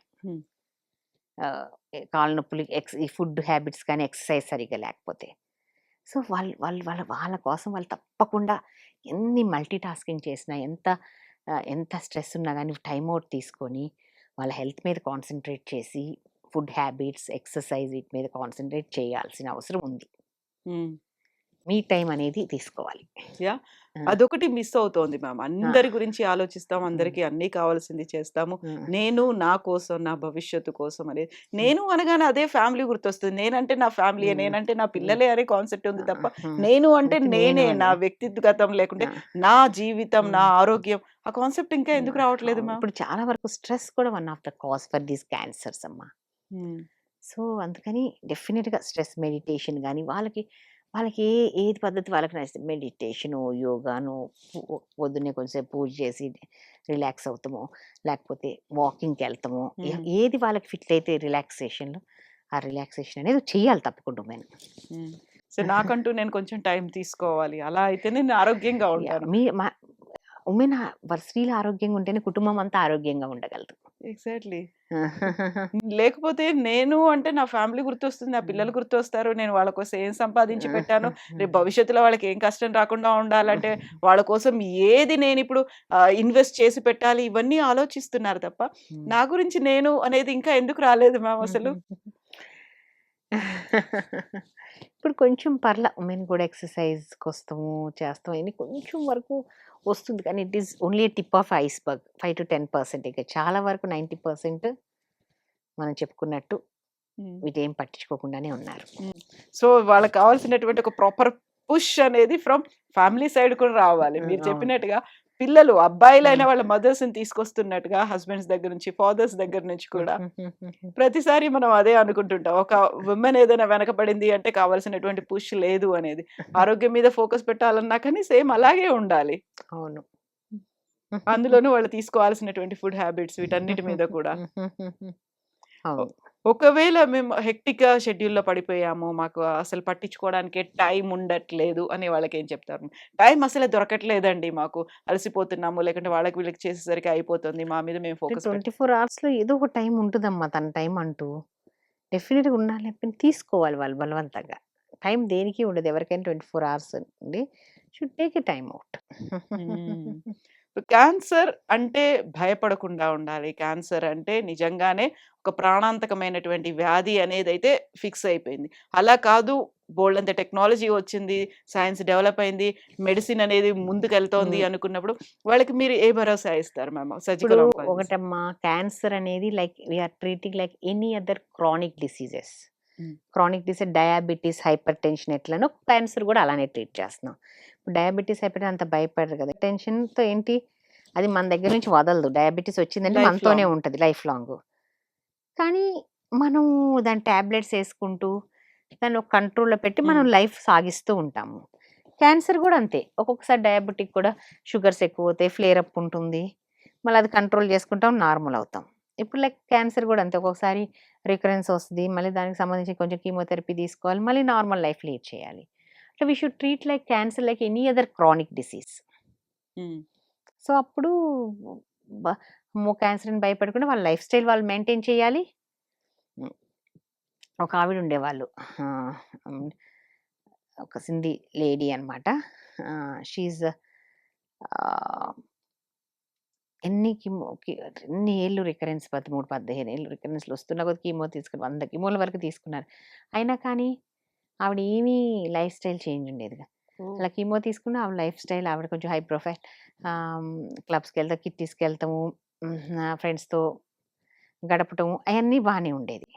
కాళ్ళ నొప్పులు ఈ ఫుడ్ హ్యాబిట్స్ కానీ ఎక్సర్సైజ్ సరిగ్గా లేకపోతే. సో వాళ్ళ కోసం వాళ్ళు తప్పకుండా ఎన్ని మల్టీ టాస్కింగ్ చేసినా, ఎంత స్ట్రెస్ ఉన్నా కానీ టైం అవుట్ తీసుకొని వాళ్ళ హెల్త్ మీద కాన్సన్ట్రేట్ చేసి ఫుడ్ హ్యాబిట్స్, ఎక్సర్సైజ్ వీటి మీద కాన్సన్ట్రేట్ చేయాల్సిన అవసరం ఉంది. మీ టైం అనేది తీసుకోవాలి. యా, అదొకటి మిస్ అవుతోంది మ్యామ్. అందరి గురించి ఆలోచిస్తాం, అందరికి అన్నీ కావాల్సింది చేస్తాము. నేను నా కోసం, నా భవిష్యత్తు కోసం అనేది, నేను అనగానే అదే ఫ్యామిలీ గుర్తొస్తుంది. నేనంటే నా ఫ్యామిలీ, నేనంటే నా పిల్లలే అనే కాన్సెప్ట్ ఉంది తప్ప, నేను అంటే నేనే, నా వ్యక్తిగతం లేకుంటే నా జీవితం, నా ఆరోగ్యం, ఆ కాన్సెప్ట్ ఇంకా ఎందుకు రావట్లేదు మ్యామ్? ఇప్పుడు చాలా వరకు స్ట్రెస్ కూడా one of the cause for these cancers అమ్మా. సో అందుకని డెఫినెట్గా స్ట్రెస్ మెడిటేషన్ కానీ వాళ్ళకి ఏది పద్ధతి వాళ్ళకి నచ్చుతుంది, మెడిటేషను, యోగాను, పొద్దున్నే కొంచెంసేపు పూజ చేసి రిలాక్స్ అవుతాము, లేకపోతే వాకింగ్కి వెళ్తాము, ఏది వాళ్ళకి ఫిట్ అయితే రిలాక్సేషన్లో ఆ రిలాక్సేషన్ అనేది చేయాలి తప్పకుండా ఉమెన్. సో నాకంటూ నేను కొంచెం టైం తీసుకోవాలి, అలా అయితే నేను ఆరోగ్యంగా ఉంటాను. ఉమెన్ స్త్రీలు ఆరోగ్యంగా ఉంటేనే కుటుంబం అంతా ఆరోగ్యంగా ఉండగలదు. ఎగ్జాక్ట్లీ. లేకపోతే నేను అంటే నా ఫ్యామిలీ గుర్తొస్తుంది, నా పిల్లలు గుర్తొస్తారు, నేను వాళ్ళ కోసం ఏం సంపాదించి పెట్టాను, రేపు భవిష్యత్తులో వాళ్ళకి ఏం కష్టం రాకుండా ఉండాలంటే వాళ్ళ కోసం ఏది నేను ఇప్పుడు ఇన్వెస్ట్ చేసి పెట్టాలి, ఇవన్నీ ఆలోచిస్తున్నారు తప్ప నా గురించి నేను అనేది ఇంకా ఎందుకు రాలేదు మ్యామ్ అసలు? ఇప్పుడు కొంచెం ఉమెన్ కూడా ఎక్సర్సైజ్కి వస్తాము, చేస్తాము, అని కొంచెం వరకు వస్తుంది, కానీ it is only tip of iceberg. 5 to 10%. ఇక చాలా వరకు 90% మనం చెప్పుకున్నట్టు వీటేం పట్టించుకోకుండానే ఉన్నారు. సో వాళ్ళకి కావాల్సినటువంటి ఒక ప్రాపర్ పుష్ అనేది ఫ్రమ్ ఫ్యామిలీ సైడ్ కూడా రావాలి. మీరు చెప్పినట్టుగా పిల్లలు, అబ్బాయిలైన వాళ్ళ మదర్స్ ని తీసుకొస్తున్నట్టుగా, హస్బెండ్స్ దగ్గర నుంచి, ఫాదర్స్ దగ్గర నుంచి కూడా ప్రతిసారి మనం అదే అనుకుంటుంటాం, ఒక ఉమెన్ ఏదైనా వెనకబడింది అంటే కావాల్సినటువంటి పుష్ లేదు అనేది. ఆరోగ్యం మీద ఫోకస్ పెట్టాలన్నా కానీ సేమ్ అలాగే ఉండాలి. అవును. అందులోనూ వాళ్ళు తీసుకోవాల్సినటువంటి ఫుడ్ హ్యాబిట్స్ వీటన్నిటి మీద కూడా. అవును. ఒకవేళ మేము హెక్టిక్ షెడ్యూల్లో పడిపోయాము, మాకు అసలు పట్టించుకోవడానికి టైం ఉండట్లేదు అనే వాళ్ళకి ఏం చెప్తారు? టైం అసలే దొరకట్లేదండి మాకు, అలసిపోతున్నాము, లేకుంటే వాళ్ళకి వీళ్ళకి చేసేసరికి అయిపోతుంది, మా మీద మేము ఫోకస్ 24 అవర్స్లో ఏదో ఒక టైం ఉంటుందమ్మా, తన టైం అంటూ డెఫినెట్గా ఉండాలి, తీసుకోవాలి వాళ్ళు బలవంతంగా. టైం దేనికి ఉండదు, ఎవరికైనా 24 అవర్స్ ఉండి should take a time out. Cancer అంటే భయపడకుండా ఉండాలి. క్యాన్సర్ అంటే నిజంగానే ఒక ప్రాణాంతకమైనటువంటి వ్యాధి అనేదైతే ఫిక్స్ అయిపోయింది. అలా కాదు, బోల్డంత టెక్నాలజీ వచ్చింది, సైన్స్ డెవలప్ అయింది, మెడిసిన్ అనేది ముందుకెళ్తోంది అనుకున్నప్పుడు వాళ్ళకి మీరు ఏ భరోసా ఇస్తారు మ్యామ్ ఇప్పుడు సర్జికల్ ఆంకాలజిస్ట్? ఒకటమ్మా, క్యాన్సర్ అనేది like we're treating like any other chronic diseases. Chronic disease diabetes, hypertension ఎట్లనో క్యాన్సర్ కూడా అలానే ట్రీట్ చేస్తున్నాం. ఇప్పుడు డయాబెటీస్, హైపర్ అంత భయపడరు కదా. టెన్షన్తో ఏంటి, అది మన దగ్గర నుంచి వదలదు. డయాబెటీస్ వచ్చిందంటే Life మనతోనే long. ఉంటుంది లైఫ్ లాంగ్. కానీ మనం దాని ట్యాబ్లెట్స్ వేసుకుంటూ దాన్ని ఒక కంట్రోల్లో పెట్టి మనం లైఫ్ సాగిస్తూ ఉంటాము. క్యాన్సర్ కూడా అంతే. ఒక్కొక్కసారి డయాబెటిక్ కూడా షుగర్స్ ఎక్కువ అవుతాయి, ఫ్లేర్ అప్ ఉంటుంది, మళ్ళీ అది కంట్రోల్ చేసుకుంటాం, నార్మల్ అవుతాం. ఇప్పుడు లైక్ క్యాన్సర్ కూడా అంతే. ఒక్కొక్కసారి రికరెన్స్ వస్తుంది, మళ్ళీ దానికి సంబంధించి కొంచెం కీమోథెరపీ తీసుకోవాలి, మళ్ళీ నార్మల్ లైఫ్ లీడ్ చేయాలి. అట్లా we should treat like cancer like any other chronic disease. So అప్పుడు క్యాన్సర్ని భయపడకుండా వాళ్ళ లైఫ్ స్టైల్ వాళ్ళు మెయింటైన్ చేయాలి. ఒక ఆవిడ ఉండేవాళ్ళు, ఒక సింధీ లేడీ అనమాట. షీజ్ ఎన్ని ఏళ్ళు రికరెన్స్, 13-15 ఏళ్ళు రికరెన్స్లు వస్తున్నా కొద్ది కీమో తీసుకుని 100 కీమోల వరకు తీసుకున్నారు. అయినా కానీ ఆవిడ ఏమీ లైఫ్ స్టైల్ చేంజ్ ఉండేదిగా. అలా కీమో తీసుకున్న ఆవిడ లైఫ్ స్టైల్, ఆవిడ కొంచెం హై ప్రొఫైల్, క్లబ్స్కి వెళ్తాం, కిట్టీస్కి వెళ్తాము, ఫ్రెండ్స్తో గడపటము, అవన్నీ బాగానే ఉండేది.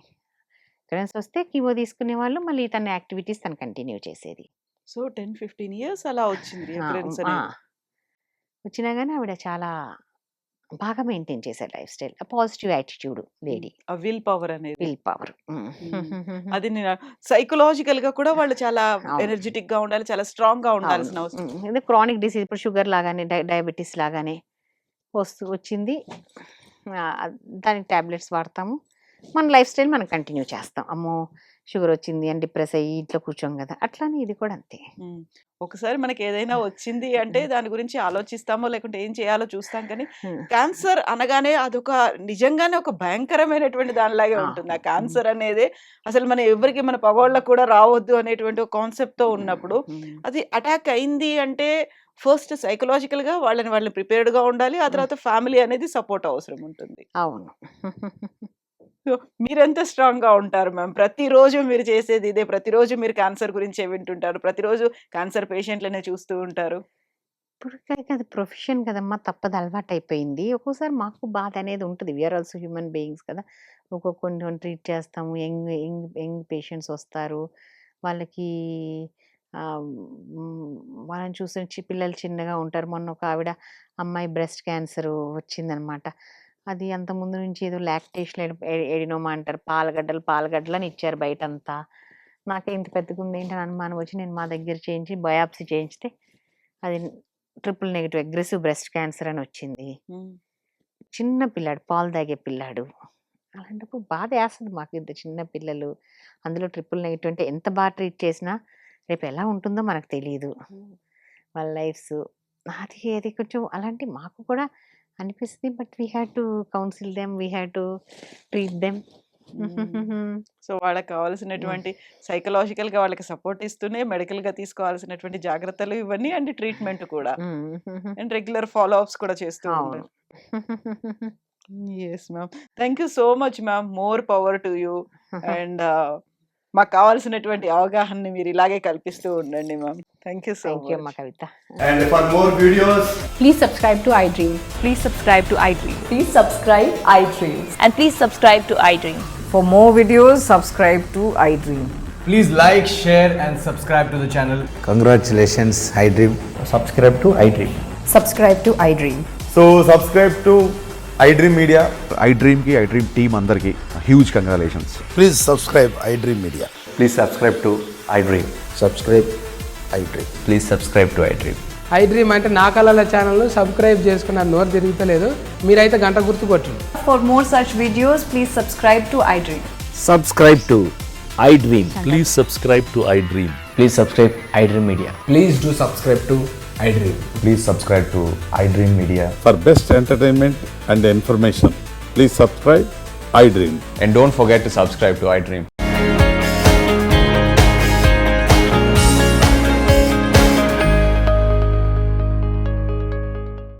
రికరెన్స్ వస్తే కీమో తీసుకునే వాళ్ళు, మళ్ళీ తన యాక్టివిటీస్ తను కంటిన్యూ చేసేది. సో 10-15 ఇయర్స్ అలా వచ్చింది recurrence అనేది. వచ్చినా కానీ ఆవిడ చాలా బాగా మెయింటైన్ చేశారు life style. Positive attitude lady, ఆ విల్ పవర్ అనేది. Will power. అది నేను సైకలాజికల్ గా కూడా వాళ్ళు చాలా అవును. ఎనర్జెటిక్ గా ఉండాలి, చాలా స్ట్రాంగ్ గా ఉండాల్సిన అవసరం. ఇది క్రానిక్ డిసీజ్, ఇప్పుడు షుగర్ లాగానే డయాబెటీస్ లాగానే వచ్చింది. దానికి టాబ్లెట్స్ వాడతాము, మన లైఫ్ స్టైల్ మనం కంటిన్యూ చేస్తాం. అమ్మో షుగర్ వచ్చింది అని డిప్రెస్ అయ్యి ఇంట్లో కూర్చోం కదా, అట్లానే ఇది కూడా అంతే. ఒకసారి మనకి ఏదైనా వచ్చింది అంటే దాని గురించి ఆలోచిస్తామో లేకుంటే ఏం చేయాలో చూస్తాం, కానీ క్యాన్సర్ అనగానే అదొక నిజంగానే ఒక భయంకరమైనటువంటి దానిలాగే ఉంటుంది. ఆ క్యాన్సర్ అనేది అసలు మన ఎవరికి, మన పగోళ్ళకు కూడా రావద్దు అనేటువంటి ఒక కాన్సెప్ట్ తో ఉన్నప్పుడు అది అటాక్ అయింది అంటే ఫస్ట్ సైకలాజికల్ గా వాళ్ళని ప్రిపేర్డ్ గా ఉండాలి. ఆ తర్వాత ఫ్యామిలీ అనేది సపోర్ట్ అవసరం ఉంటుంది. అవును. మీరెంత స్ట్రాంగ్ గా ఉంటారు మ్యామ్? ప్రతిరోజు మీరు చేసేది ఇదే, ప్రతిరోజు మీరు క్యాన్సర్ గురించే వింటుంటారు, ప్రతిరోజు క్యాన్సర్ పేషెంట్లనే చూస్తూ ఉంటారు. ఇప్పుడు అది ప్రొఫెషన్ కదమ్మా, తప్పదు, అలవాటు అయిపోయింది. ఒక్కోసారి మాకు బాధ అనేది ఉంటుంది. వీఆర్ ఆల్సో హ్యూమన్ బీయింగ్స్ కదా. కొన్ని ట్రీట్ చేస్తాము. యంగ్ పేషెంట్స్ వస్తారు, వాళ్ళకి వాళ్ళని చూసి పిల్లలు చిన్నగా ఉంటారు. మొన్న ఒక ఆవిడ అమ్మాయి బ్రెస్ట్ క్యాన్సర్ వచ్చిందనమాట. అది అంత ముందు నుంచి ఏదో లాక్టేషన్ ఎడినోమా అంటారు, పాలగడ్డలు అని ఇచ్చారు బయటంతా. నాకే ఇంత పెద్దగా ఉంది ఏంటని అనుమానం వచ్చి నేను మా దగ్గర చేయించి బయాప్సీ చేయించితే అది ట్రిపుల్-నెగటివ్ అగ్రెసివ్ బ్రెస్ట్ క్యాన్సర్ అని వచ్చింది. చిన్న పిల్లాడు, పాలు తాగే పిల్లాడు. అలాంటప్పుడు బాధ వేస్తుంది మాకు. ఇంత చిన్న పిల్లలు, అందులో ట్రిపుల్-నెగటివ్ అంటే ఎంత బాగా ట్రీట్ చేసినా రేపు ఎలా ఉంటుందో మనకు తెలియదు వాళ్ళ లైఫ్స్. అది కొంచెం అలాంటి మాకు కూడా అనిపిస్తుంది. But we had to counsel them, we had to treat them. So వాళ్ళకి కావాల్సినటువంటి సైకలాజికల్ గా వాళ్ళకి సపోర్ట్ ఇస్తూనే మెడికల్ గా తీసుకోవాల్సినటువంటి జాగ్రత్తలు ఇవన్నీ అండ్ ట్రీట్మెంట్ కూడా అండ్ రెగ్యులర్ ఫాలో అప్స్ కూడా చేస్తూ ఉంటారు. Yes ma'am, thank you so much ma'am. More power to you. And మాకు కావాల్సినటువంటి అవగాహనని మీరు ఇలాగే కల్పిస్తూ ఉండండి మ్యామ్. థ్యాంక్ యూ సో అమ్మా much. Kavitha. And for more videos, Please subscribe to iDream. Please subscribe to iDream. Please subscribe iDream. And please subscribe to iDream. For more videos, subscribe to iDream. please like, share, and subscribe to the channel. Congratulations, iDream. Subscribe to iDream. Subscribe to iDream. So subscribe to iDream Media. iDream కి iDream team అందరికి huge congratulations. Please subscribe iDream Media. Please subscribe to iDream. Subscribe iDream. Please subscribe to iDream. iDream అంటే నా కళల channel subscribe చేసుకున్నారు, నోరు తిరుగుతలేదు, మీరైతే గంట గుర్తు కొట్టండి. For more such videos, please subscribe to iDream. Subscribe to iDream. Please subscribe to iDream. Please subscribe iDream Media. Please do subscribe to iDream. Please subscribe to iDream Media. For best entertainment and information, please subscribe iDream. And don't forget to subscribe to iDream.